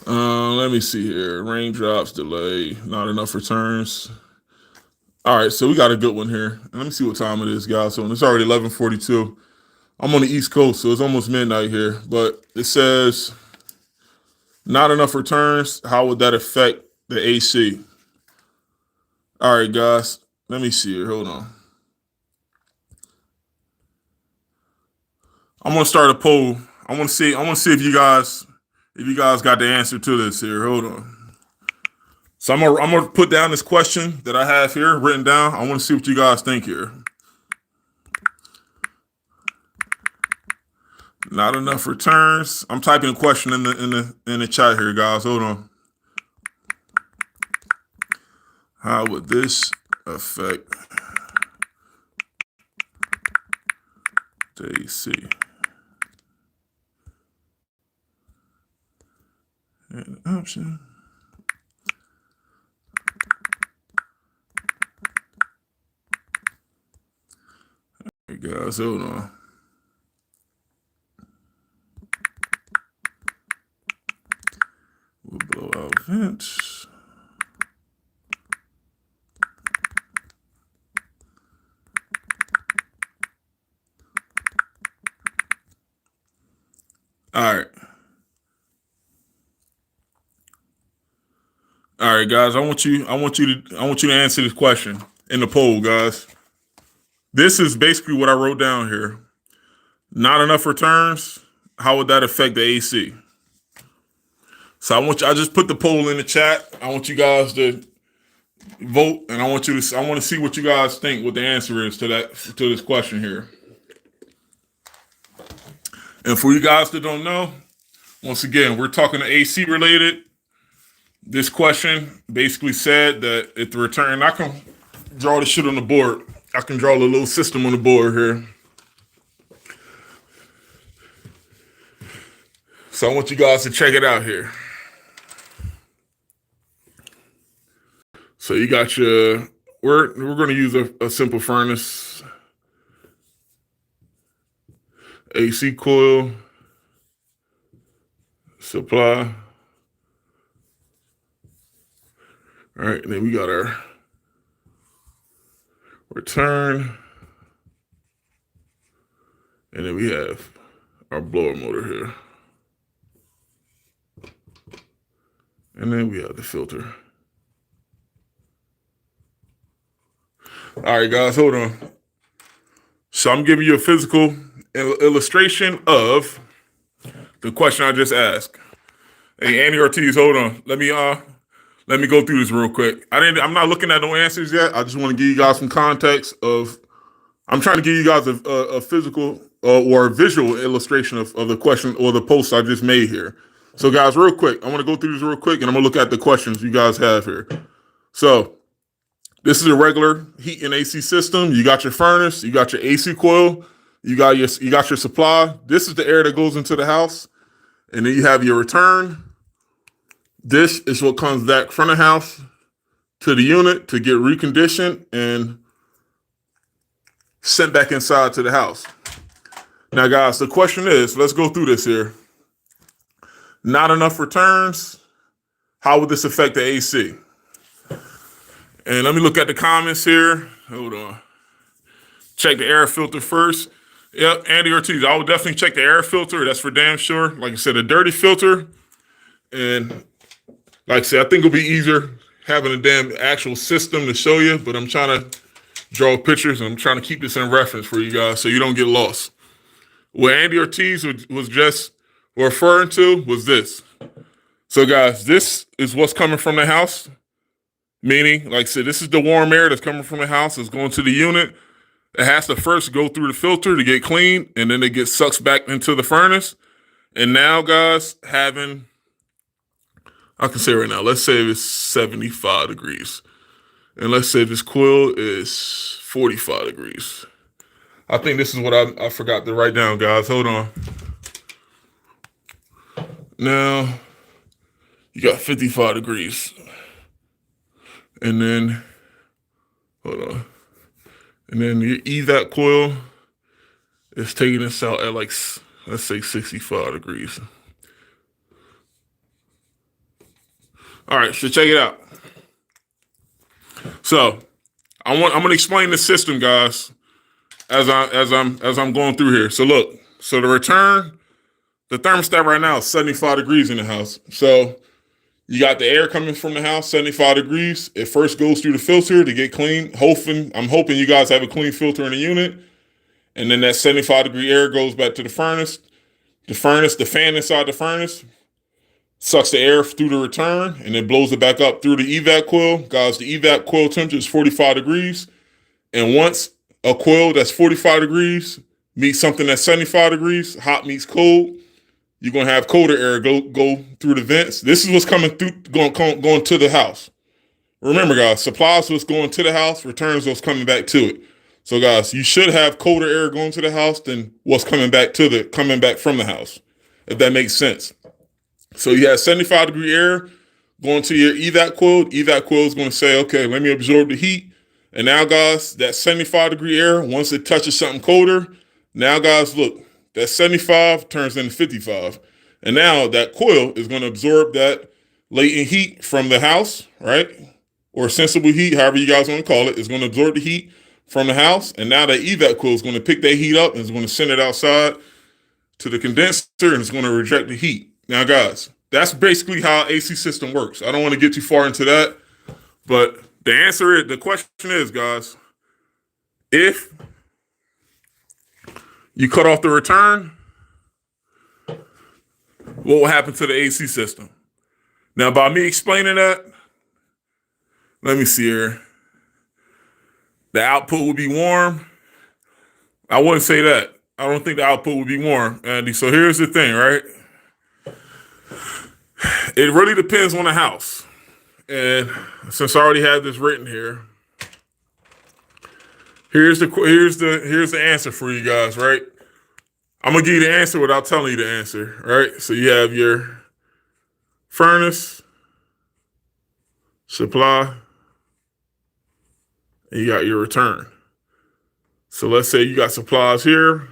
Let me see here. Raindrops, delay, not enough returns. All right, so we got a good one here. Let me see what time it is, guys. So it's already 11:42. I'm on the East Coast, so it's almost midnight here. But it says not enough returns. How would that affect the AC? All right, guys. Let me see here. Hold on. I'm gonna start a poll. I want to see if you guys got the answer to this here. Hold on. So I'm gonna put down this question that I have here written down. I want to see what you guys think here. Not enough returns. I'm typing a question in the chat here, guys. Hold on. How would this affect the AC? And option. Hey guys, hold on. We'll blow out vents. All right. All right, guys. I want you to answer this question in the poll, guys. This is basically what I wrote down here. Not enough returns. How would that affect the AC? So I just put the poll in the chat. I want you guys to vote, and I want to see what you guys think, what the answer is to this question here. And for you guys that don't know, once again, we're talking to AC related. This question basically said that if the return, I can draw the shit on the board. I can draw a little system on the board here. So I want you guys to check it out here. So you got your, we're going to use a simple furnace, AC coil, supply. All right, and then we got our return, and then we have our blower motor here. And then we have the filter. All right, guys, hold on. So I'm giving you a physical illustration of the question I just asked. Hey, Andy Ortiz, hold on. Let me go through this real quick. I'm not looking at no answers yet. I just want to give you guys some context of. I'm trying to give you guys a physical or a visual illustration of the question or the post I just made here. So, guys, real quick, I want to go through this real quick, and I'm gonna look at the questions you guys have here. So, this is a regular heat and AC system. You got your furnace, you got your AC coil, you got your supply. This is the air that goes into the house, and then you have your return. This is what comes back from the house to the unit to get reconditioned and sent back inside to the house. Now, guys, the question is, let's go through this here. Not enough returns. How would this affect the AC? And let me look at the comments here. Hold on. Check the air filter first. Yep, Andy Ortiz, I would definitely check the air filter. That's for damn sure. Like I said, a dirty filter. And like I said, I think it'll be easier having a damn actual system to show you, but I'm trying to draw pictures and I'm trying to keep this in reference for you guys so you don't get lost. What Andy Ortiz was just referring to was this. So guys, this is what's coming from the house. Meaning, like I said, this is the warm air that's coming from the house. It's going to the unit. It has to first go through the filter to get clean, and then it gets sucked back into the furnace. And now, guys, I can say right now, let's say it's 75 degrees. And let's say this coil is 45 degrees. I think this is what I forgot to write down, guys. Hold on. Now, you got 55 degrees. And then, hold on. And then your EVAC coil is taking this out at like, let's say 65 degrees. All right, so check it out. So I'm gonna explain the system, guys, as I'm going through here. So look, so the thermostat right now is 75 degrees in the house. So you got the air coming from the house, 75 degrees. It first goes through the filter to get clean. I'm hoping you guys have a clean filter in the unit. And then that 75 degree air goes back to the furnace. The fan inside the furnace sucks the air through the return, and then blows it back up through the evac coil. Guys, the evac coil temperature is 45 degrees. And once a coil that's 45 degrees meets something that's 75 degrees, hot meets cold, you're going to have colder air go through the vents. This is what's coming through, going to the house. Remember, guys, supplies what's going to the house, returns what's coming back to it. So, guys, you should have colder air going to the house than what's coming back from the house, if that makes sense. So you have 75 degree air going to your evac coil. Evac coil is going to say, okay, let me absorb the heat. And now, guys, that 75 degree air, once it touches something colder, now, guys, look, that 75 turns into 55. And now that coil is going to absorb that latent heat from the house, right? Or sensible heat, however you guys want to call it, is going to absorb the heat from the house. And now that evac coil is going to pick that heat up and is going to send it outside to the condenser, and it's going to reject the heat. Now, guys, that's basically how AC system works. I don't want to get too far into that, but the question is, guys, if you cut off the return, what will happen to the AC system? Now, by me explaining that, let me see here. The output will be warm. I wouldn't say that. I don't think the output would be warm, Andy. So here's the thing, right? It really depends on the house. And since I already have this written here, here's the answer for you guys, right? I'm gonna give you the answer without telling you the answer, right? So you have your furnace, supply, and you got your return. So let's say you got supplies here.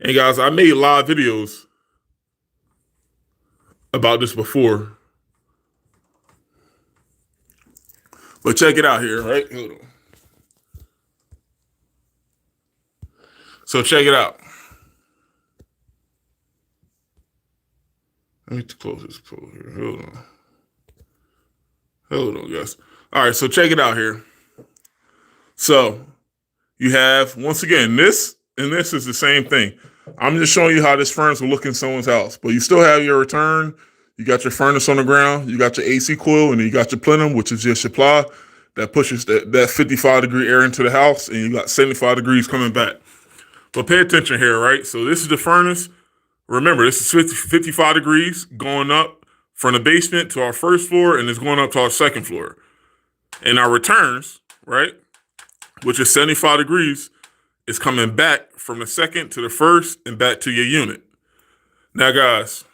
And guys, I made live videos about this before. But check it out here, right? Hold on. So check it out. Let me close this poll here. Hold on, guys. All right, so check it out here. So you have, once again, this and this is the same thing. I'm just showing you how this furnace will look in someone's house. But you still have your return. You got your furnace on the ground. You got your AC coil, and then you got your plenum, which is your supply that pushes that 55 degree air into the house, and you got 75 degrees coming back. But pay attention here, right? So this is the furnace. Remember, this is 55 degrees going up from the basement to our first floor, and it's going up to our second floor. And our returns, right, which is 75 degrees, is coming back from the second to the first and back to your unit. Now, guys,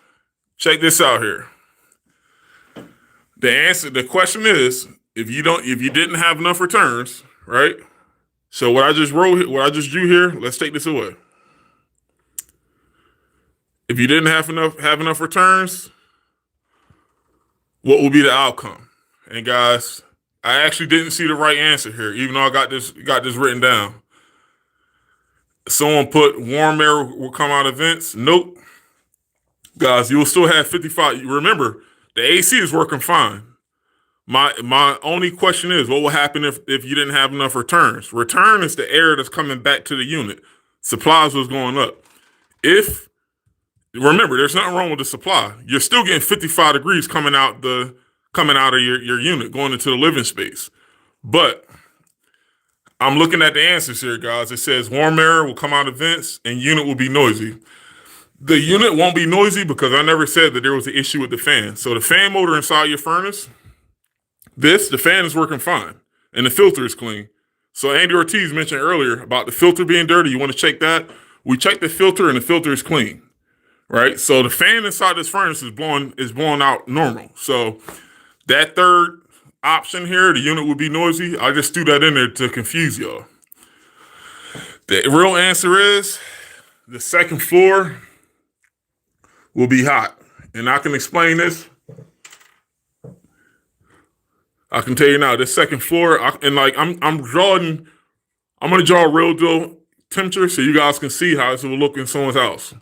check this out here. The question is, if you didn't have enough returns, right? So what I just drew here, let's take this away. If you didn't have enough returns, what will be the outcome? And guys, I actually didn't see the right answer here, even though I got this written down. Someone put warm air will come out of vents. Nope. Guys, you will still have 55. Remember, the AC is working fine. My only question is, what will happen if you didn't have enough returns? Return is the air that's coming back to the unit. Supplies was going up. Remember, there's nothing wrong with the supply. You're still getting 55 degrees coming out of your unit, going into the living space. But I'm looking at the answers here, guys. It says warm air will come out of vents and unit will be noisy. The unit won't be noisy because I never said that there was an issue with the fan. So the fan motor inside your furnace, the fan is working fine and the filter is clean. So Andy Ortiz mentioned earlier about the filter being dirty. You want to check that? We checked the filter and the filter is clean, right? So the fan inside this furnace is blowing out normal. So that third option here, the unit would be noisy. I just threw that in there to confuse y'all. The real answer is the second floor will be hot. And I can explain this. I can tell you now, this second floor, I'm going to draw a real deal temperature so you guys can see how this will look in someone's house.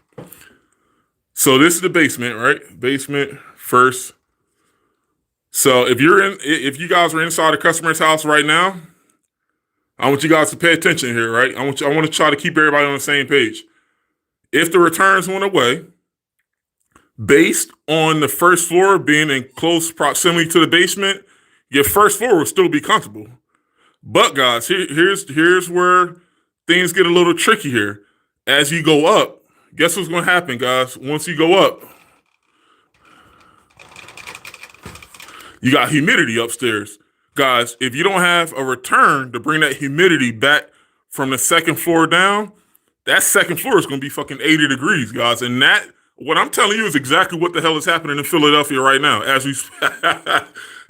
So this is the basement, right? Basement first. So if you guys are inside a customer's house right now, I want you guys to pay attention here, right? I want to try to keep everybody on the same page. If the returns went away, Based on the first floor being in close proximity to the basement, your first floor will still be comfortable. But guys, here's where things get a little tricky here. As you go up, guess what's going to happen, guys? Once you go up, you got humidity upstairs. Guys, if you don't have a return to bring that humidity back from the second floor down, that second floor is going to be fucking 80 degrees, guys. And that, what I'm telling you is exactly what the hell is happening in Philadelphia right now, as we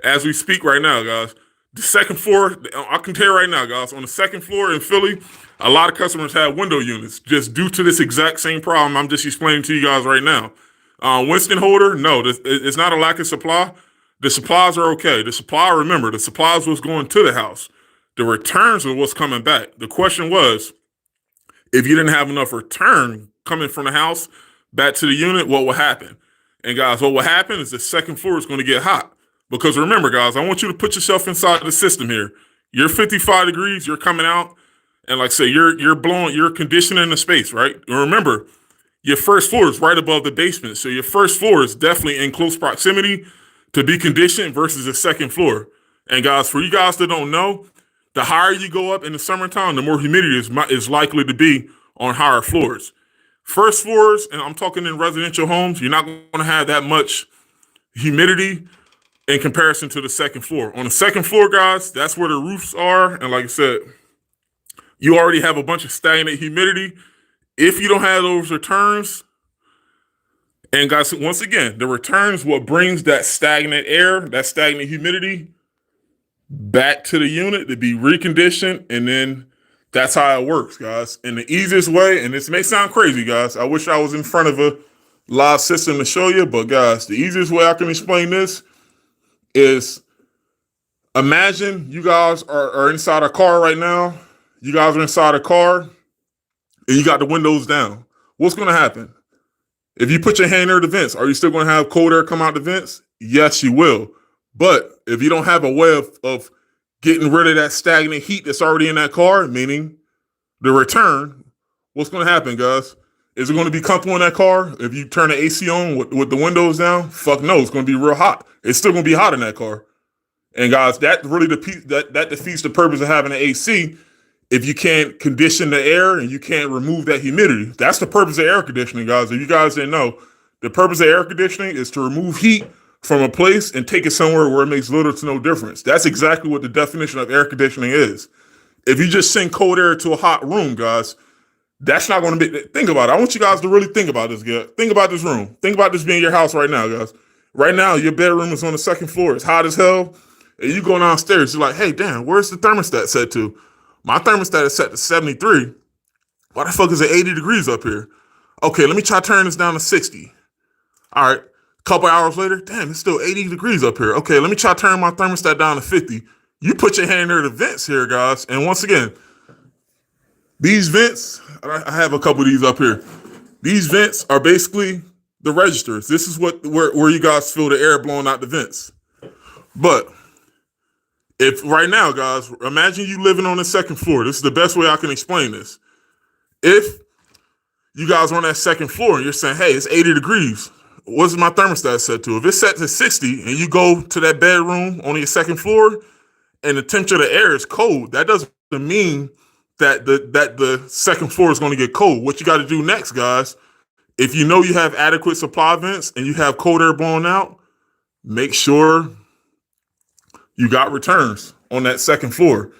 as we speak right now, guys. The second floor, I can tell you right now, guys, on the second floor in Philly, a lot of customers have window units just due to this exact same problem I'm just explaining to you guys right now. Winston Holder, no, it's not a lack of supply. The supplies are okay. The supply, remember, the supplies was going to the house. The returns are what's coming back. The question was, if you didn't have enough return coming from the house back to the unit, what will happen? And guys, what will happen is the second floor is going to get hot. Because remember, guys, I want you to put yourself inside the system here. You're 55 degrees, you're coming out, and like I say, you're conditioning the space, right? And remember, your first floor is right above the basement. So your first floor is definitely in close proximity to be conditioned versus the second floor. And guys, for you guys that don't know, the higher you go up in the summertime, the more humidity is likely to be on higher floors. First floors, and I'm talking in residential homes, you're not going to have that much humidity in comparison to the second floor. On the second floor, guys, that's where the roofs are. And like I said, you already have a bunch of stagnant humidity. If you don't have those returns, and guys, once again, the returns what brings that stagnant air, that stagnant humidity back to the unit to be reconditioned, and then that's how it works, guys. And the easiest way, and this may sound crazy, guys, I wish I was in front of a live system to show you, but guys, the easiest way I can explain this is, imagine you guys are inside a car right now. You guys are inside a car and you got the windows down. What's going to happen? If you put your hand near the vents, are you still going to have cold air come out the vents? Yes, you will. But if you don't have a way of getting rid of that stagnant heat that's already in that car, meaning the return, what's going to happen, guys? Is it going to be comfortable in that car if you turn the AC on with the windows down? Fuck no, it's going to be real hot. It's still going to be hot in that car. And guys, that really that defeats the purpose of having an AC if you can't condition the air and you can't remove that humidity. That's the purpose of air conditioning, guys. If you guys didn't know, the purpose of air conditioning is to remove heat from a place and take it somewhere where it makes little to no difference. That's exactly what the definition of air conditioning is. If you just send cold air to a hot room, guys, that's not going to be, think about it. I want you guys to really think about this, guys. Think about this room. Think about this being your house right now, guys. Right now, your bedroom is on the second floor. It's hot as hell. And you go downstairs, you're like, hey, damn, where's the thermostat set to? My thermostat is set to 73. Why the fuck is it 80 degrees up here? Okay, let me try turning this down to 60. All right, a couple hours later, damn, it's still 80 degrees up here. Okay, let me try turning my thermostat down to 50. You put your hand near the vents here, guys. And once again, these vents, I have a couple of these up here. These vents are basically the registers. This is where you guys feel the air blowing out the vents. But if right now, guys, imagine you living on the second floor. This is the best way I can explain this. If you guys are on that second floor and you're saying, hey, it's 80 degrees, what's my thermostat set to? If it's set to 60 and you go to that bedroom on your second floor and the temperature of the air is cold, that doesn't mean that the second floor is going to get cold. What you got to do next, guys, if you know you have adequate supply vents and you have cold air blowing out, make sure you got returns on that second floor.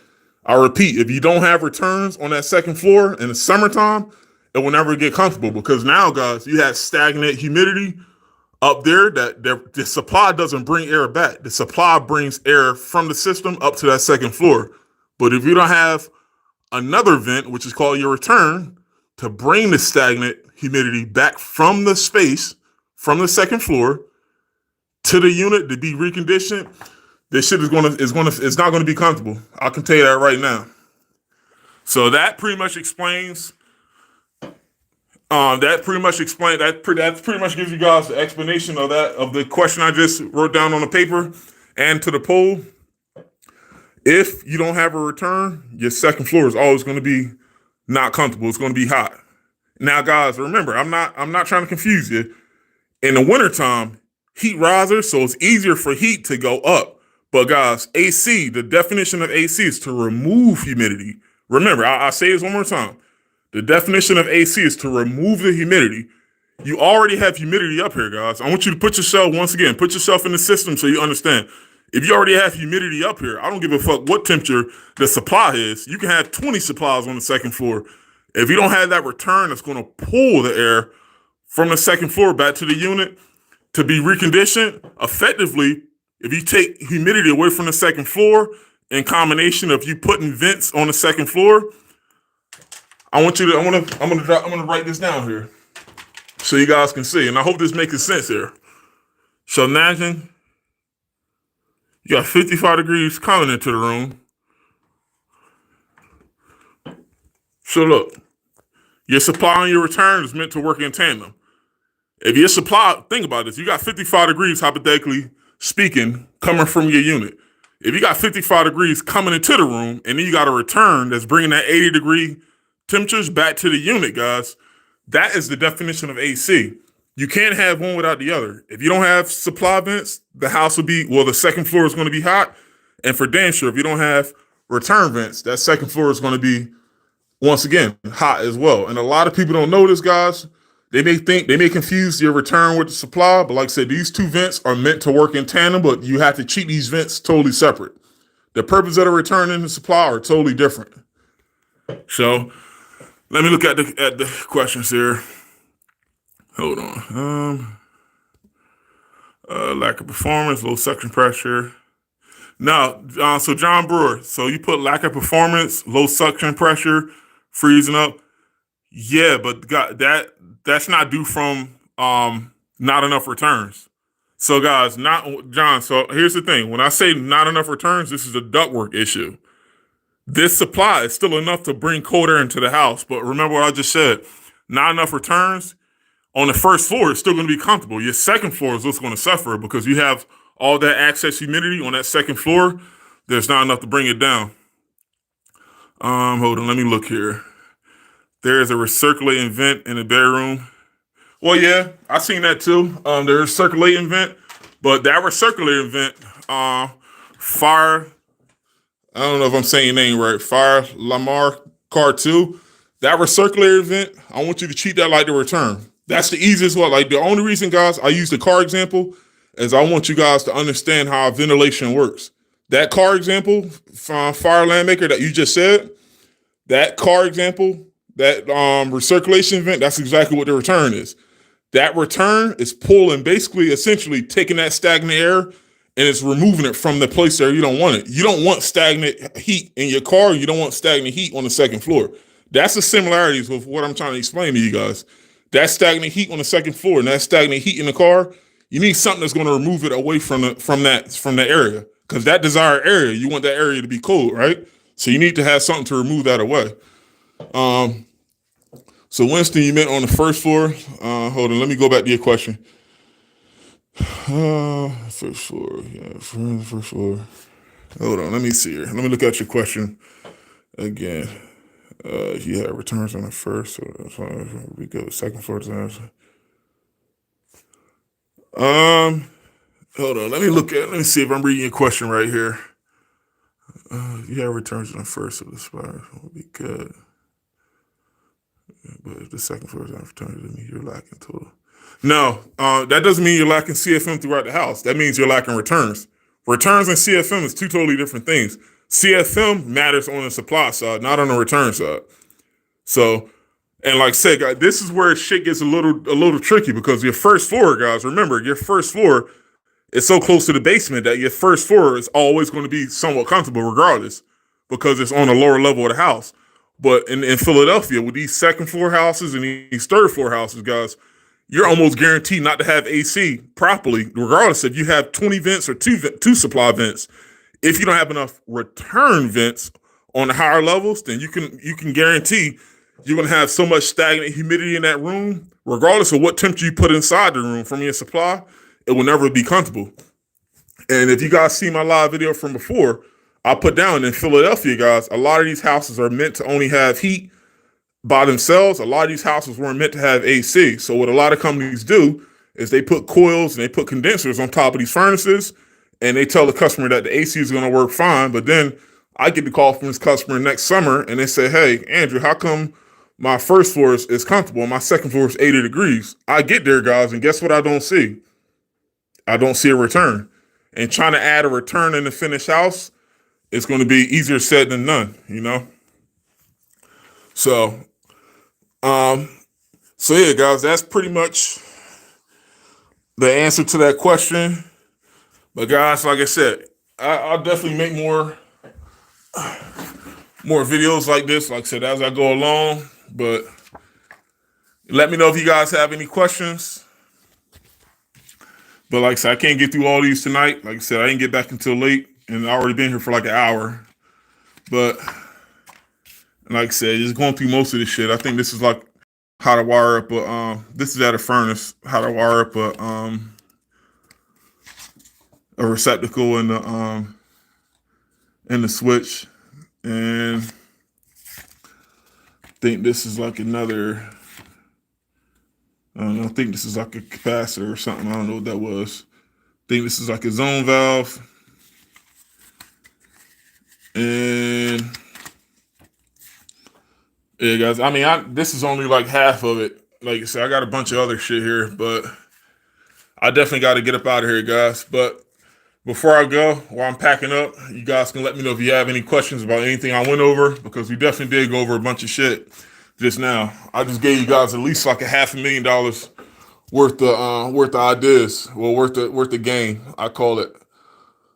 I repeat, if you don't have returns on that second floor in the summertime, it will never get comfortable, because now, guys, you have stagnant humidity up there that the supply doesn't bring air back. The supply brings air from the system up to that second floor. But if you don't have another vent, which is called your return, to bring the stagnant humidity back from the space, from the second floor to the unit to be reconditioned, this shit it's not gonna be comfortable. I can tell you that right now. So that pretty much explains. That pretty much gives you guys the explanation of the question I just wrote down on the paper and to the poll. If you don't have a return, your second floor is always going to be not comfortable. It's going to be hot. Now, guys, remember, I'm not trying to confuse you. In the wintertime, heat rises, so it's easier for heat to go up. But guys, AC, the definition of AC is to remove humidity. Remember, I'll say this one more time. The definition of AC is to remove the humidity. You already have humidity up here, guys. I want you to put yourself, once again, put yourself in the system so you understand. If you already have humidity up here, I don't give a fuck what temperature the supply is. You can have 20 supplies on the second floor. If you don't have that return that's going to pull the air from the second floor back to the unit to be reconditioned, effectively, if you take humidity away from the second floor in combination of you putting vents on the second floor, I'm gonna write this down here so you guys can see, and I hope this makes sense here. So imagine you got 55 degrees coming into the room. So look, your supply and your return is meant to work in tandem. If your supply, think about this, you got 55 degrees, hypothetically speaking, coming from your unit. If you got 55 degrees coming into the room, and then you got a return that's bringing that 80-degree temperatures back to the unit, guys, that is the definition of AC. You can't have one without the other. If you don't have supply vents, the house will be, well, the second floor is going to be hot. And for damn sure, if you don't have return vents, that second floor is going to be, once again, hot as well. And a lot of people don't know this, guys. They may confuse your return with the supply, but like I said, these two vents are meant to work in tandem, but you have to treat these vents totally separate. The purpose of the return and the supply are totally different. So let me look at the questions here. Hold on. Lack of performance, low suction pressure. Now, so John Brewer, so you put lack of performance, low suction pressure, freezing up. Yeah, but that's not due from not enough returns. So guys, John, so here's the thing. When I say not enough returns, this is a ductwork issue. This supply is still enough to bring cold air into the house. But remember what I just said, not enough returns. On the first floor, it's still going to be comfortable. Your second floor is what's going to suffer because you have all that excess humidity on that second floor. There's not enough to bring it down. Hold on, let me look here. There is a recirculating vent in the bedroom. Well, yeah, I seen that too. There's a circulating vent, but that recirculating vent, Fire, I don't know if I'm saying your name right, Fire Lamar Car 2, that recirculating vent, I want you to treat that like the return. That's the easiest one. Like the only reason, guys, I use the car example is I want you guys to understand how ventilation works. That car example, Fire Landmaker that you just said, that car example, that recirculation vent, that's exactly what the return is. That return is pulling, basically, essentially taking that stagnant air and it's removing it from the place there you don't want it. You don't want stagnant heat in your car. You don't want stagnant heat on the second floor. That's the similarities with what I'm trying to explain to you guys. That stagnant heat on the second floor and that stagnant heat in the car, you need something that's going to remove it away from the area, because that desired area, you want that area to be cold, right? So you need to have something to remove that away. So Winston, you meant on the first floor. Hold on, let me go back to your question. First floor, yeah, first floor. Hold on, let me see here. Let me look at your question again. You had returns on the first, so we go second floor. Hold on, let me see if I'm reading your question right here. You have returns on the first, so the spire will be good. But if the second floor is on returns, that means you're lacking total. No, that doesn't mean you're lacking CFM throughout the house. That means you're lacking returns. Returns and CFM is two totally different things. CFM matters on the supply side, not on the return side. So, and like I said, guys, this is where shit gets a little tricky, because your first floor, guys, remember, your first floor is so close to the basement that your first floor is always going to be somewhat comfortable regardless, because it's on a lower level of the house. But in Philadelphia, with these second floor houses and these third floor houses, guys, you're almost guaranteed not to have AC properly, regardless if you have 20 vents or two supply vents. If you don't have enough return vents on the higher levels, then you can guarantee you're going to have so much stagnant humidity in that room, regardless of what temperature you put inside the room from your supply, it will never be comfortable. And if you guys see my live video from before, I put down in Philadelphia, guys, a lot of these houses are meant to only have heat by themselves. A lot of these houses weren't meant to have AC. So what a lot of companies do is they put coils and they put condensers on top of these furnaces, and they tell the customer that the AC is going to work fine. But then I get the call from this customer next summer, and they say, "Hey, Andrew, how come my first floor is comfortable and my second floor is 80 degrees?" I get there, guys, and guess what I don't see? I don't see a return. And trying to add a return in the finished house, it's going to be easier said than done, you know? So, yeah, guys, that's pretty much the answer to that question. But guys, like I said, I'll definitely make more videos like this, like I said, as I go along. But let me know if you guys have any questions. But like I said, I can't get through all these tonight. Like I said, I didn't get back until late, and I already been here for like an hour. But like I said, just going through most of this shit. I think this is like how to wire up this is at a furnace, how to wire up a receptacle in the switch. And I think this is like another, I don't know, I think this is like a capacitor or something. I don't know what that was. I think this is like a zone valve. And yeah, guys, I mean, this is only like half of it. Like I said, I got a bunch of other shit here, but I definitely got to get up out of here, guys. But before I go, while I'm packing up, you guys can let me know if you have any questions about anything I went over, because we definitely did go over a bunch of shit just now. I just gave you guys at least like $500,000 worth of ideas, well, worth the game, I call it.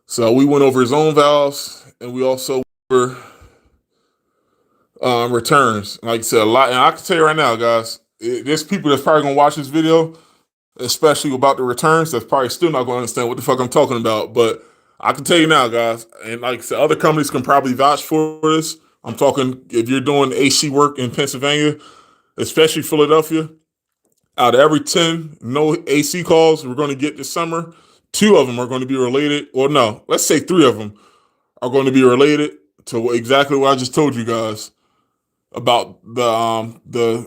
So we went over zone valves, and we also went over returns. Like I said, a lot, and I can tell you right now, guys, there's people that's probably gonna watch this video, especially about the returns, that's probably still not gonna understand what the fuck I'm talking about. But I can tell you now, guys, and like I said, other companies can probably vouch for this. I'm talking if you're doing AC work in Pennsylvania, especially Philadelphia. Out of every 10 no AC calls we're going to get this summer, 2 of them are going to be related, or no, let's say 3 of them are going to be related to exactly what I just told you guys about the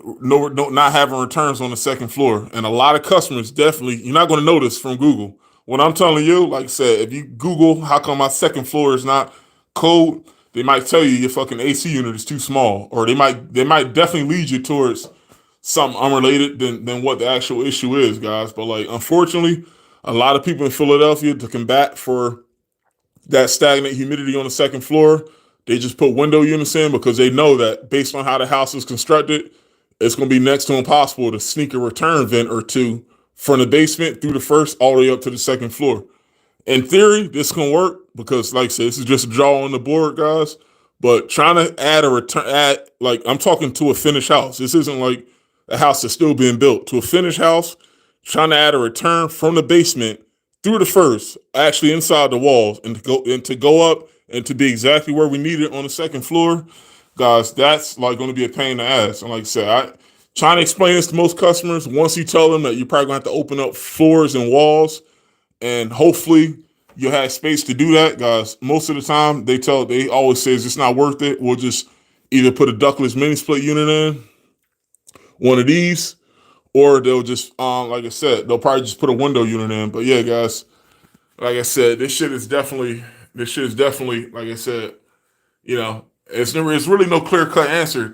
not having returns on the second floor. And a lot of customers, definitely, you're not going to notice from Google. What I'm telling you, like I said, if you Google how come my second floor is not cold, they might tell you your fucking AC unit is too small, or they might definitely lead you towards something unrelated than what the actual issue is, guys. But like, unfortunately, a lot of people in Philadelphia, to combat for that stagnant humidity on the second floor, they just put window units in, because they know that based on how the house is constructed, it's going to be next to impossible to sneak a return vent or two from the basement through the first all the way up to the second floor. In theory, this can work, because like I said, this is just a draw on the board, guys. But trying to add a return, like, I'm talking to a finished house. This isn't like a house that's still being built. To a finished house, trying to add a return from the basement through the first, actually inside the walls, and to go up and to be exactly where we need it on the second floor, guys, that's like going to be a pain in the ass. And like I said, trying to explain this to most customers, once you tell them that you're probably going to have to open up floors and walls, and hopefully you'll have space to do that, guys. Most of the time, they always say it's not worth it. We'll just either put a ductless mini split unit in, one of these, or they'll just, like I said, they'll probably just put a window unit in. But yeah, guys, like I said, this shit is definitely, like I said, you know, it's really no clear cut answer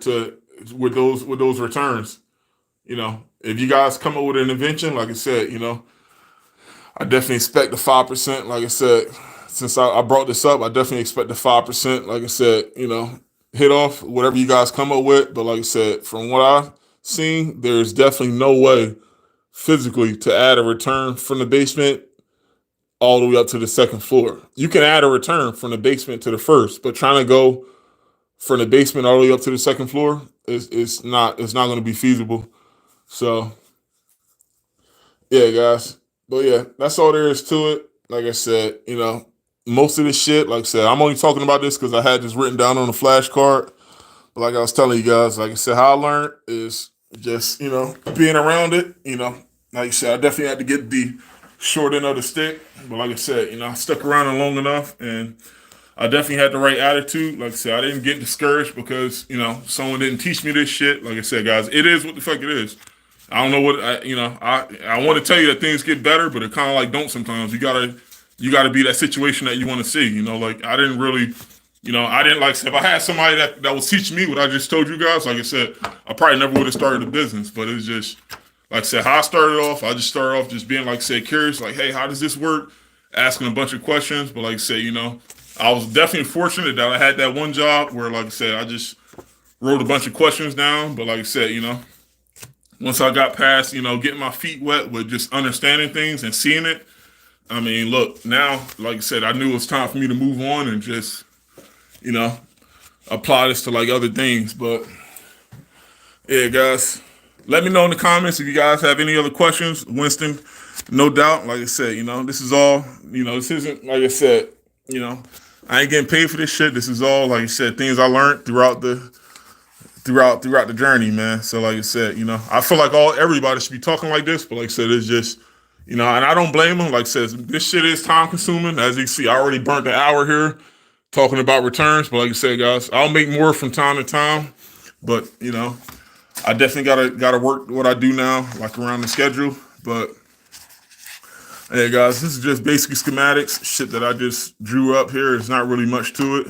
with those returns. You know, if you guys come up with an invention, like I said, you know, I definitely expect the 5%. Like I said, since I brought this up, I definitely expect the 5%. Like I said, you know, hit off whatever you guys come up with. But like I said, from what I've seen, there's definitely no way physically to add a return from the basement all the way up to the second floor. You can add a return from the basement to the first, but trying to go from the basement all the way up to the second floor is not going to be feasible. So yeah, guys. But yeah, that's all there is to it. Like I said, you know, most of this shit, like I said, I'm only talking about this because I had this written down on a flashcard. But like I was telling you guys, like I said, how I learned is just, you know, being around it. You know, like I said, I definitely had to get the short end of the stick. But like I said, you know, I stuck around it long enough, and I definitely had the right attitude. Like I said, I didn't get discouraged because, you know, someone didn't teach me this shit. Like I said, guys, it is what the fuck it is. I don't know what I want to tell you that things get better, but it kind of like don't sometimes. You gotta be that situation that you want to see. Like I didn't really, I didn't like if I had somebody that was teaching me what I just told you guys. Like I said, I probably never would have started a business. But it's just like I said, how I started off. I just started off just being like I said curious, like hey, how does this work? Asking a bunch of questions. But like I said, I was definitely fortunate that I had that one job where like I said, I just wrote a bunch of questions down. But like I said, once I got past, getting my feet wet with just understanding things and seeing it, I mean, look, now, like I said, I knew it was time for me to move on and just, you know, apply this to like other things. But yeah, guys, let me know in the comments if you guys have any other questions. Winston, no doubt, like I said, this is all, this isn't, like I said, I ain't getting paid for this shit. This is all, like I said, things I learned throughout the journey, man. So like I said, I feel like everybody should be talking like this, but like I said, it's just, and I don't blame them. Like I said, this shit is time consuming. As you can see, I already burnt an hour here talking about returns. But like I said, guys, I'll make more from time to time. But I definitely gotta work what I do now, like around the schedule. But hey, guys, this is just basic schematics, shit that I just drew up here. It's not really much to it.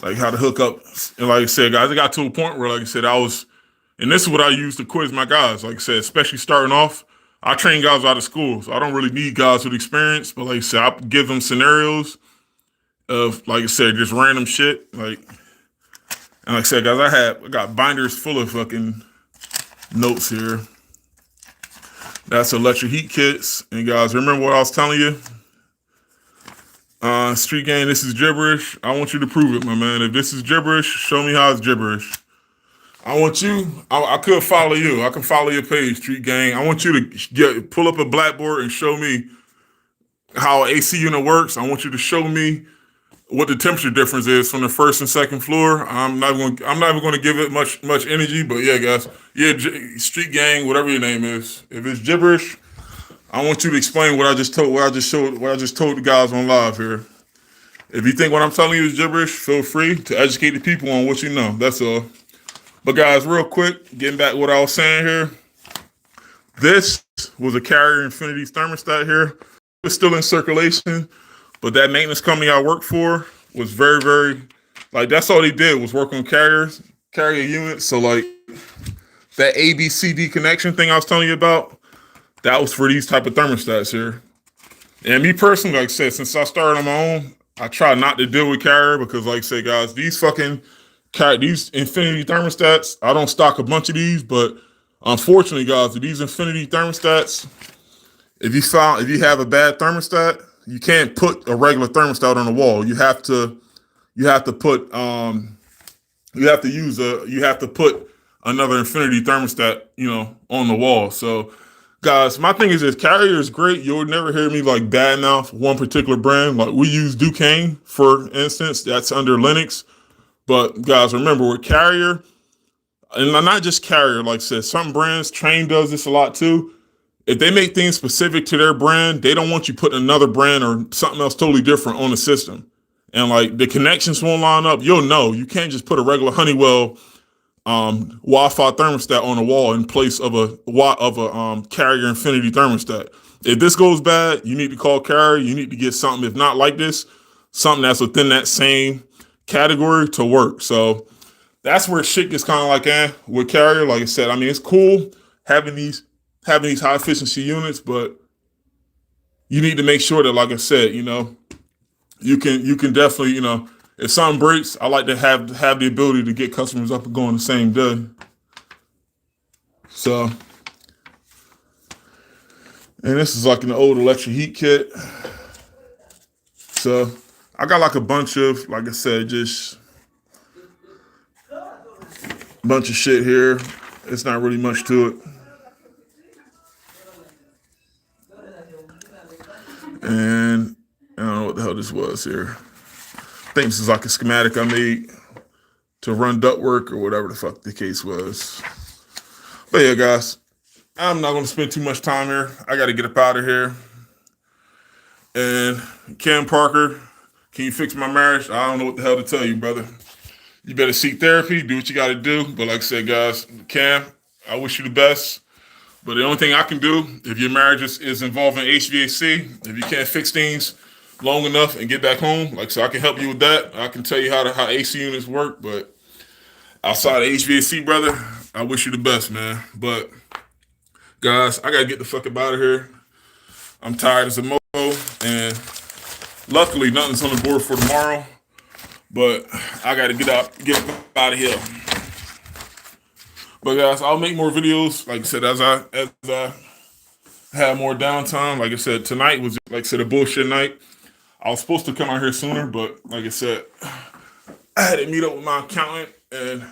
Like how to hook up. And like I said, guys, I got to a point where, like I said, and this is what I use to quiz my guys. Like I said, especially starting off, I train guys out of school, so I don't really need guys with experience. But like I said, I give them scenarios of, like I said, just random shit. And like I said, guys, I got binders full of fucking notes here. That's electric heat kits. And guys, remember what I was telling you? Street Gang, this is gibberish. I want you to prove it, my man. If this is gibberish, show me how it's gibberish. I could follow you. I can follow your page, Street Gang. I want you to pull up a blackboard and show me how an AC unit works. I want you to show me what the temperature difference is from the first and second floor. I'm not even going to give it much energy, but yeah, guys. Yeah, Street Gang, whatever your name is. If it's gibberish, I want you to explain what I just told the guys on live here. If you think what I'm telling you is gibberish, feel free to educate the people on what you know. That's all. But guys, real quick, getting back to what I was saying here. This was a Carrier Infinity thermostat here. It's still in circulation, but that maintenance company I worked for was very, very, like, that's all they did was work on carrier units. So like that ABCD connection thing I was telling you about, that was for these type of thermostats here. And me personally, like I said, since I started on my own, I try not to deal with Carrier because, like I said, guys, these Infinity thermostats, I don't stock a bunch of these, but unfortunately, guys, these Infinity thermostats, if you have a bad thermostat, you can't put a regular thermostat on the wall. You have to put another Infinity thermostat, on the wall. So, guys, my thing is this: Carrier is great. You'll never hear me like badmouth one particular brand. Like we use Ducane, for instance, that's under Linux. But guys, remember with Carrier, and not just Carrier, like I said, some brands, Train does this a lot too. If they make things specific to their brand, they don't want you putting another brand or something else totally different on the system. And like the connections won't line up. You'll know. You can't just put a regular Honeywell Wi-Fi thermostat on the wall in place of a Carrier Infinity thermostat. If this goes bad, you need to call Carrier. You need to get something, if not like this, something that's within that same category to work. So that's where shit gets kind of like with Carrier. Like I said, I mean, it's cool having these high efficiency units, but you need to make sure that, like I said, you can definitely, if something breaks, I like to have the ability to get customers up and going the same day. So, and this is like an old electric heat kit. So I got like a bunch of, like I said, just a bunch of shit here. It's not really much to it. And I don't know what the hell this was here. I think this is like a schematic I made to run ductwork or whatever the fuck the case was. But yeah, guys, I'm not going to spend too much time here. I got to get up out of here. And Cam Parker, can you fix my marriage? I don't know what the hell to tell you, brother. You better seek therapy, do what you got to do. But like I said, guys, Cam, I wish you the best. But the only thing I can do, if your marriage is involving HVAC, if you can't fix things long enough and get back home, like so I can help you with that. I can tell you how AC units work, but outside of HVAC, brother, I wish you the best, man. But guys, I gotta get the fuck up out of here. I'm tired as a mofo, and luckily nothing's on the board for tomorrow. But I gotta get out of here. But guys, I'll make more videos. Like I said, as I have more downtime. Like I said, tonight was like I said a bullshit night. I was supposed to come out here sooner, but like I said, I had to meet up with my accountant and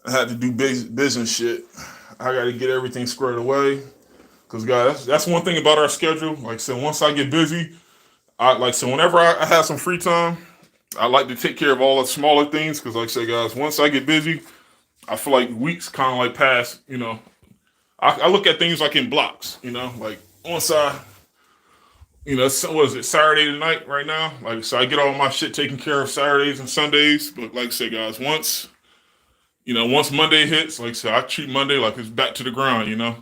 I had to do business shit. I got to get everything squared away. Cause guys, that's one thing about our schedule. Like I said, once I get busy, whenever I have some free time, I like to take care of all the smaller things. Cause like I said, guys, once I get busy, I feel like weeks kind of like pass, you know. I look at things like in blocks, you know, like once what is it, Saturday night right now? Like, so I get all my shit taken care of Saturdays and Sundays. But like I say, guys, once Monday hits, like I said, I treat Monday like it's back to the ground, you know.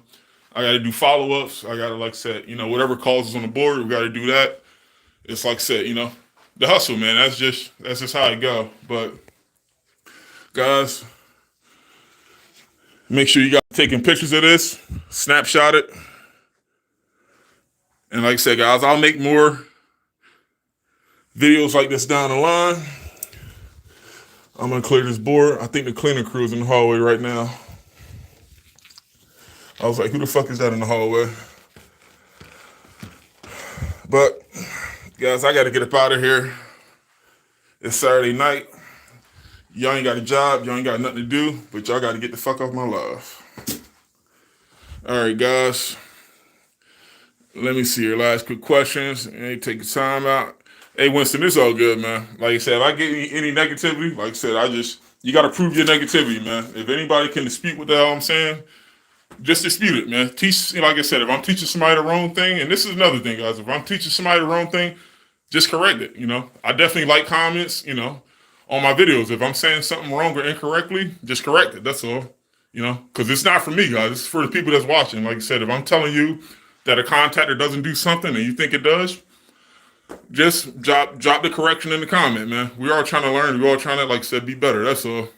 I got to do follow-ups. I got to, like I said, you know, whatever calls is on the board, we got to do that. It's like I said, you know, the hustle, man. That's just how it go. But guys, make sure you guys taking pictures of this, snapshot it. And like I said, guys, I'll make more videos like this down the line. I'm going to clear this board. I think the cleaning crew is in the hallway right now. I was like, who the fuck is that in the hallway? But, guys, I got to get up out of here. It's Saturday night. Y'all ain't got a job. Y'all ain't got nothing to do. But y'all got to get the fuck off my life. All right, guys. Let me see your last quick questions. Hey, take your time out. Hey, Winston, it's all good, man. Like I said, if I get any negativity, like I said, you got to prove your negativity, man. If anybody can dispute what the hell I'm saying, just dispute it, man. Teach, like I said, if I'm teaching somebody the wrong thing, and this is another thing, guys, if I'm teaching somebody the wrong thing, just correct it, you know. I definitely like comments, you know, on my videos. If I'm saying something wrong or incorrectly, just correct it. That's all, you know, because it's not for me, guys. It's for the people that's watching. Like I said, if I'm telling you that a contactor doesn't do something and you think it does, just drop the correction in the comment, man. We are trying to learn. We're all trying to, like I said, be better. That's all.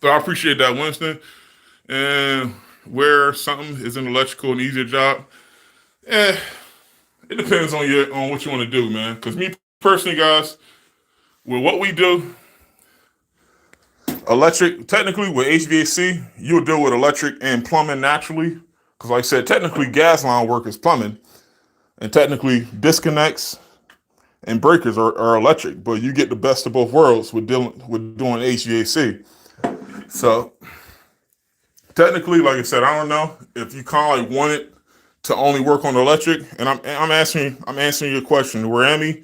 But I appreciate that, Winston. And where something is an electrical and easier job, it depends on what you want to do, man. Because me personally, guys, with what we do, electric, technically with HVAC, you'll deal with electric and plumbing naturally. Because like I said, technically gas line work is plumbing. And technically disconnects and breakers are electric. But you get the best of both worlds with doing HVAC. So technically, like I said, I don't know if you kind of like want it to only work on electric. And I'm answering your question. Rami,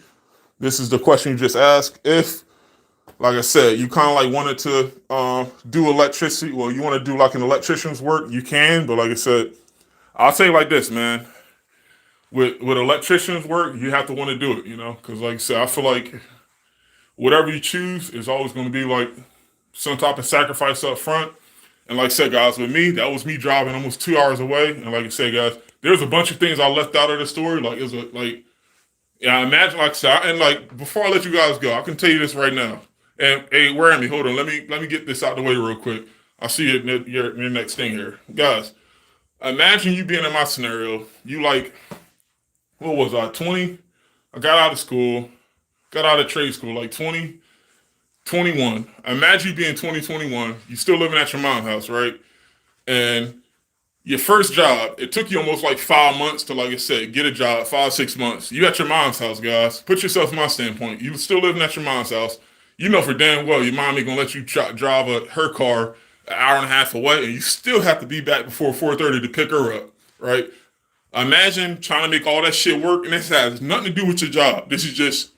this is the question you just asked. If, like I said, you kind of like wanted to do electricity, well, you want to do like an electrician's work, you can. But like I said, I'll say like this, man. With electricians' work, you have to want to do it, you know, because like I said, I feel like whatever you choose is always going to be like some type of sacrifice up front. And like I said, guys, with me, that was me driving almost 2 hours away. And like I said, guys, there's a bunch of things I left out of the story. Like I imagine, like I said, and like before I let you guys go, I can tell you this right now. And hey, Rami, hold on, let me get this out the way real quick. I'll see you in your next thing here, guys. Imagine you being in my scenario. You like, what was I, 20? I got out of school, got out of trade school, like 20, 21. Imagine you being 20, 21. You still living at your mom's house, right? And your first job, it took you almost like 5 months to, like I said, get a job, 5, 6 months. You at your mom's house, guys. Put yourself in my standpoint. You still living at your mom's house. You know for damn well your mom ain't gonna let you drive her car an hour and a half away, and you still have to be back before 4:30 to pick her up, right? Imagine trying to make all that shit work, and this has nothing to do with your job. This is just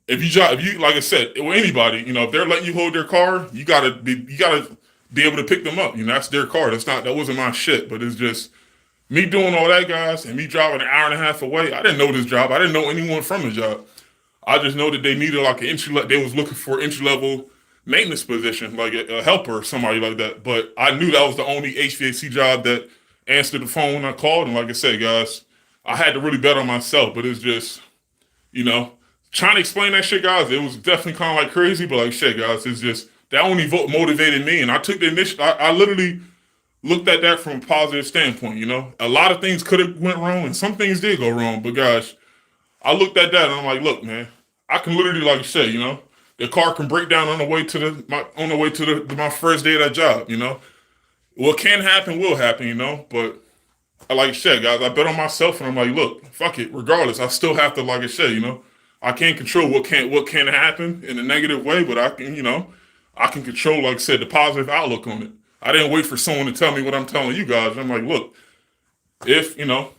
if you like I said, with anybody, you know, if they're letting you hold their car, you gotta be able to pick them up. You know, that's their car. That wasn't my shit, but it's just me doing all that, guys, and me driving an hour and a half away. I didn't know this job. I didn't know anyone from the job. I just know that they needed like they was looking for entry level maintenance position, like a helper or somebody like that. But I knew that was the only HVAC job that answered the phone when I called. And like I said, guys, I had to really bet on myself, but it's just, you know, trying to explain that shit, guys, it was definitely kind of like crazy, but like shit, guys, it's just, that only motivated me. And I took the initiative. I literally looked at that from a positive standpoint, you know? A lot of things could have went wrong and some things did go wrong, but gosh, I looked at that and I'm like, look, man, I can literally, like you said, you know, the car can break down on the way to my first day of that job, you know? What can happen will happen, you know, but like I said, guys, I bet on myself, and I'm like, look, fuck it. Regardless, I still have to, like I said, you know, I can't control what can happen in a negative way, but I can, you know, I can control, like I said, the positive outlook on it. I didn't wait for someone to tell me what I'm telling you guys. I'm like, look, if you know,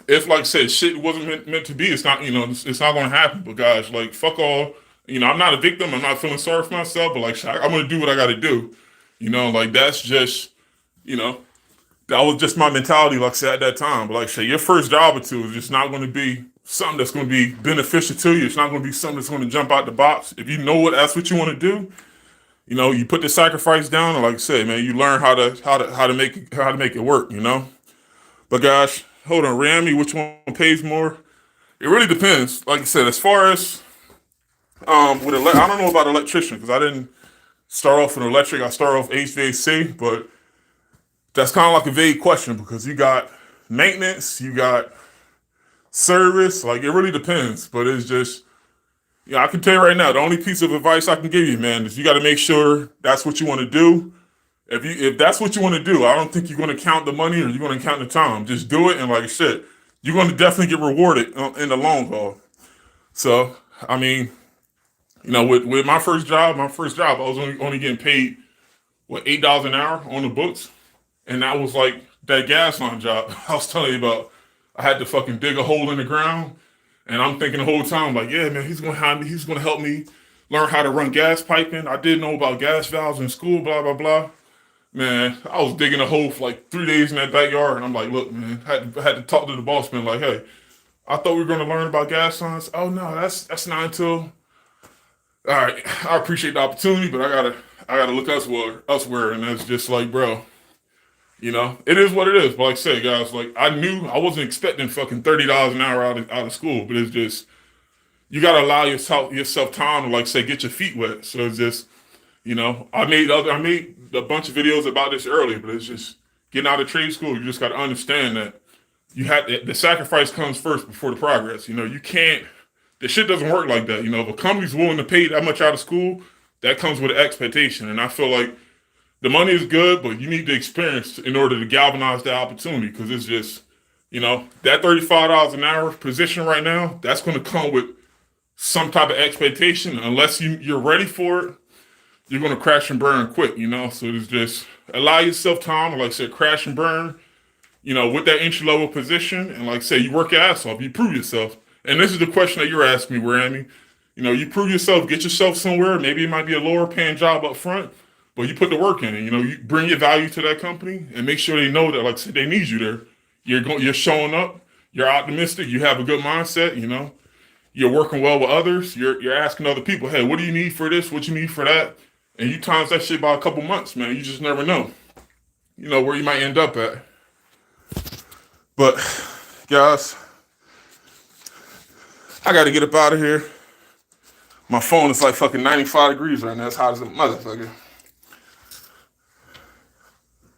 if like I said, shit wasn't meant to be, it's not, you know, it's not going to happen. But guys, like, fuck all, you know, I'm not a victim. I'm not feeling sorry for myself, but like, I'm going to do what I got to do. You know, like that's just, you know, that was just my mentality, like I said, at that time. But like I said, your first job or two is just not going to be something that's going to be beneficial to you. It's not going to be something that's going to jump out the box. If you know that's what you want to do, you know, you put the sacrifice down, and like I said, man, you learn how to make it work. You know. But gosh, hold on, Rami, which one pays more? It really depends. Like I said, as far as I don't know about electrician because I didn't start off with electric. I started off HVAC, but that's kind of like a vague question because you got maintenance, you got service. Like it really depends, but it's just, yeah, I can tell you right now, the only piece of advice I can give you, man, is you got to make sure that's what you want to do. If that's what you want to do, I don't think you're going to count the money or you're going to count the time. Just do it, and like I said, you're going to definitely get rewarded in the long haul. So, I mean, you know, with my first job, I was only getting paid what $8 an hour on the books. And that was like that gas line job I was telling you about. I had to fucking dig a hole in the ground, and I'm thinking the whole time like, yeah, man, he's gonna help me learn how to run gas piping. I didn't know about gas valves in school, blah blah blah. Man, I was digging a hole for like 3 days in that backyard, and I'm like, look, man, I had to talk to the boss man like, hey, I thought we were gonna learn about gas lines. Oh no, that's not until. All right, I appreciate the opportunity, but I gotta look elsewhere, and that's just like, bro. You know, it is what it is. But like I said, guys, like I knew I wasn't expecting fucking $30 an hour out of school, but it's just you gotta allow yourself time to like say get your feet wet. So it's just, you know, I made a bunch of videos about this earlier, but it's just getting out of trade school. You just gotta understand that the sacrifice comes first before the progress. You know, you can't. The shit doesn't work like that. You know, if a company's willing to pay that much out of school, that comes with an expectation, and I feel like the money is good, but you need the experience in order to galvanize the opportunity because it's just, you know, that $35 an hour position right now, that's going to come with some type of expectation. Unless you're ready for it, you're going to crash and burn quick, you know? So it's just allow yourself time, like I said, crash and burn, you know, with that entry level position. And like I said, you work your ass off, you prove yourself. And this is the question that you're asking me, Rami. You know, you prove yourself, get yourself somewhere. Maybe it might be a lower paying job up front. But you put the work in, and you know you bring your value to that company, and make sure they know that, like I said, they need you there. You're showing up. You're optimistic. You have a good mindset. You know, you're working well with others. You're asking other people, hey, what do you need for this? What you need for that? And you times that shit by a couple months, man. You just never know. You know where you might end up at. But guys, I got to get up out of here. My phone is like fucking 95 degrees right now. It's hot as a motherfucker.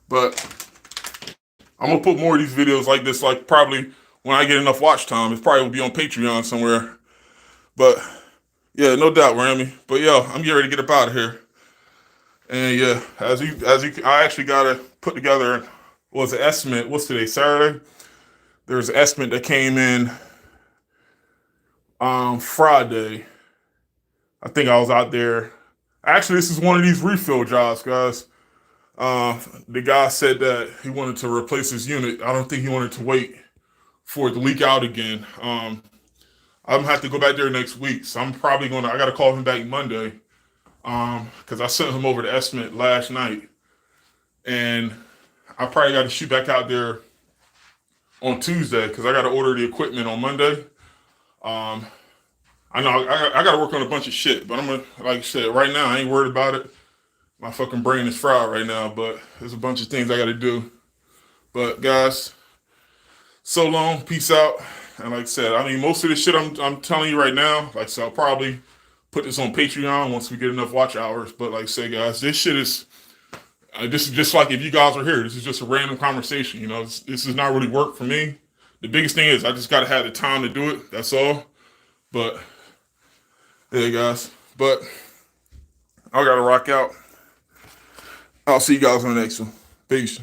But I'm gonna put more of these videos like this, like probably when I get enough watch time. It probably will be on Patreon somewhere. But yeah, no doubt, Rami. But yo, I'm getting ready to get up out of here. And yeah, I actually gotta put together was an estimate. What's today? Saturday. There's an estimate that came in Friday. I think I was out there. Actually, this is one of these refill jobs, guys. The guy said that he wanted to replace his unit. I don't think he wanted to wait for it to leak out again. I'm gonna have to go back there next week, so I'm probably I gotta call him back Monday, because I sent him over the estimate last night, and I probably got to shoot back out there on Tuesday because I got to order the equipment on Monday. I know I got to work on a bunch of shit, but I'm gonna, like I said, right now I ain't worried about it. My fucking brain is fried right now, but there's a bunch of things I got to do. But guys, so long, peace out. And like I said, I mean, most of the shit I'm telling you right now, like I said, I'll probably put this on Patreon once we get enough watch hours. But like I say, guys, this shit is this is just like if you guys are here. This is just a random conversation. You know, this is not really work for me. The biggest thing is I just gotta have the time to do it. That's all. But yeah, guys. But I gotta rock out. I'll see you guys on the next one. Peace.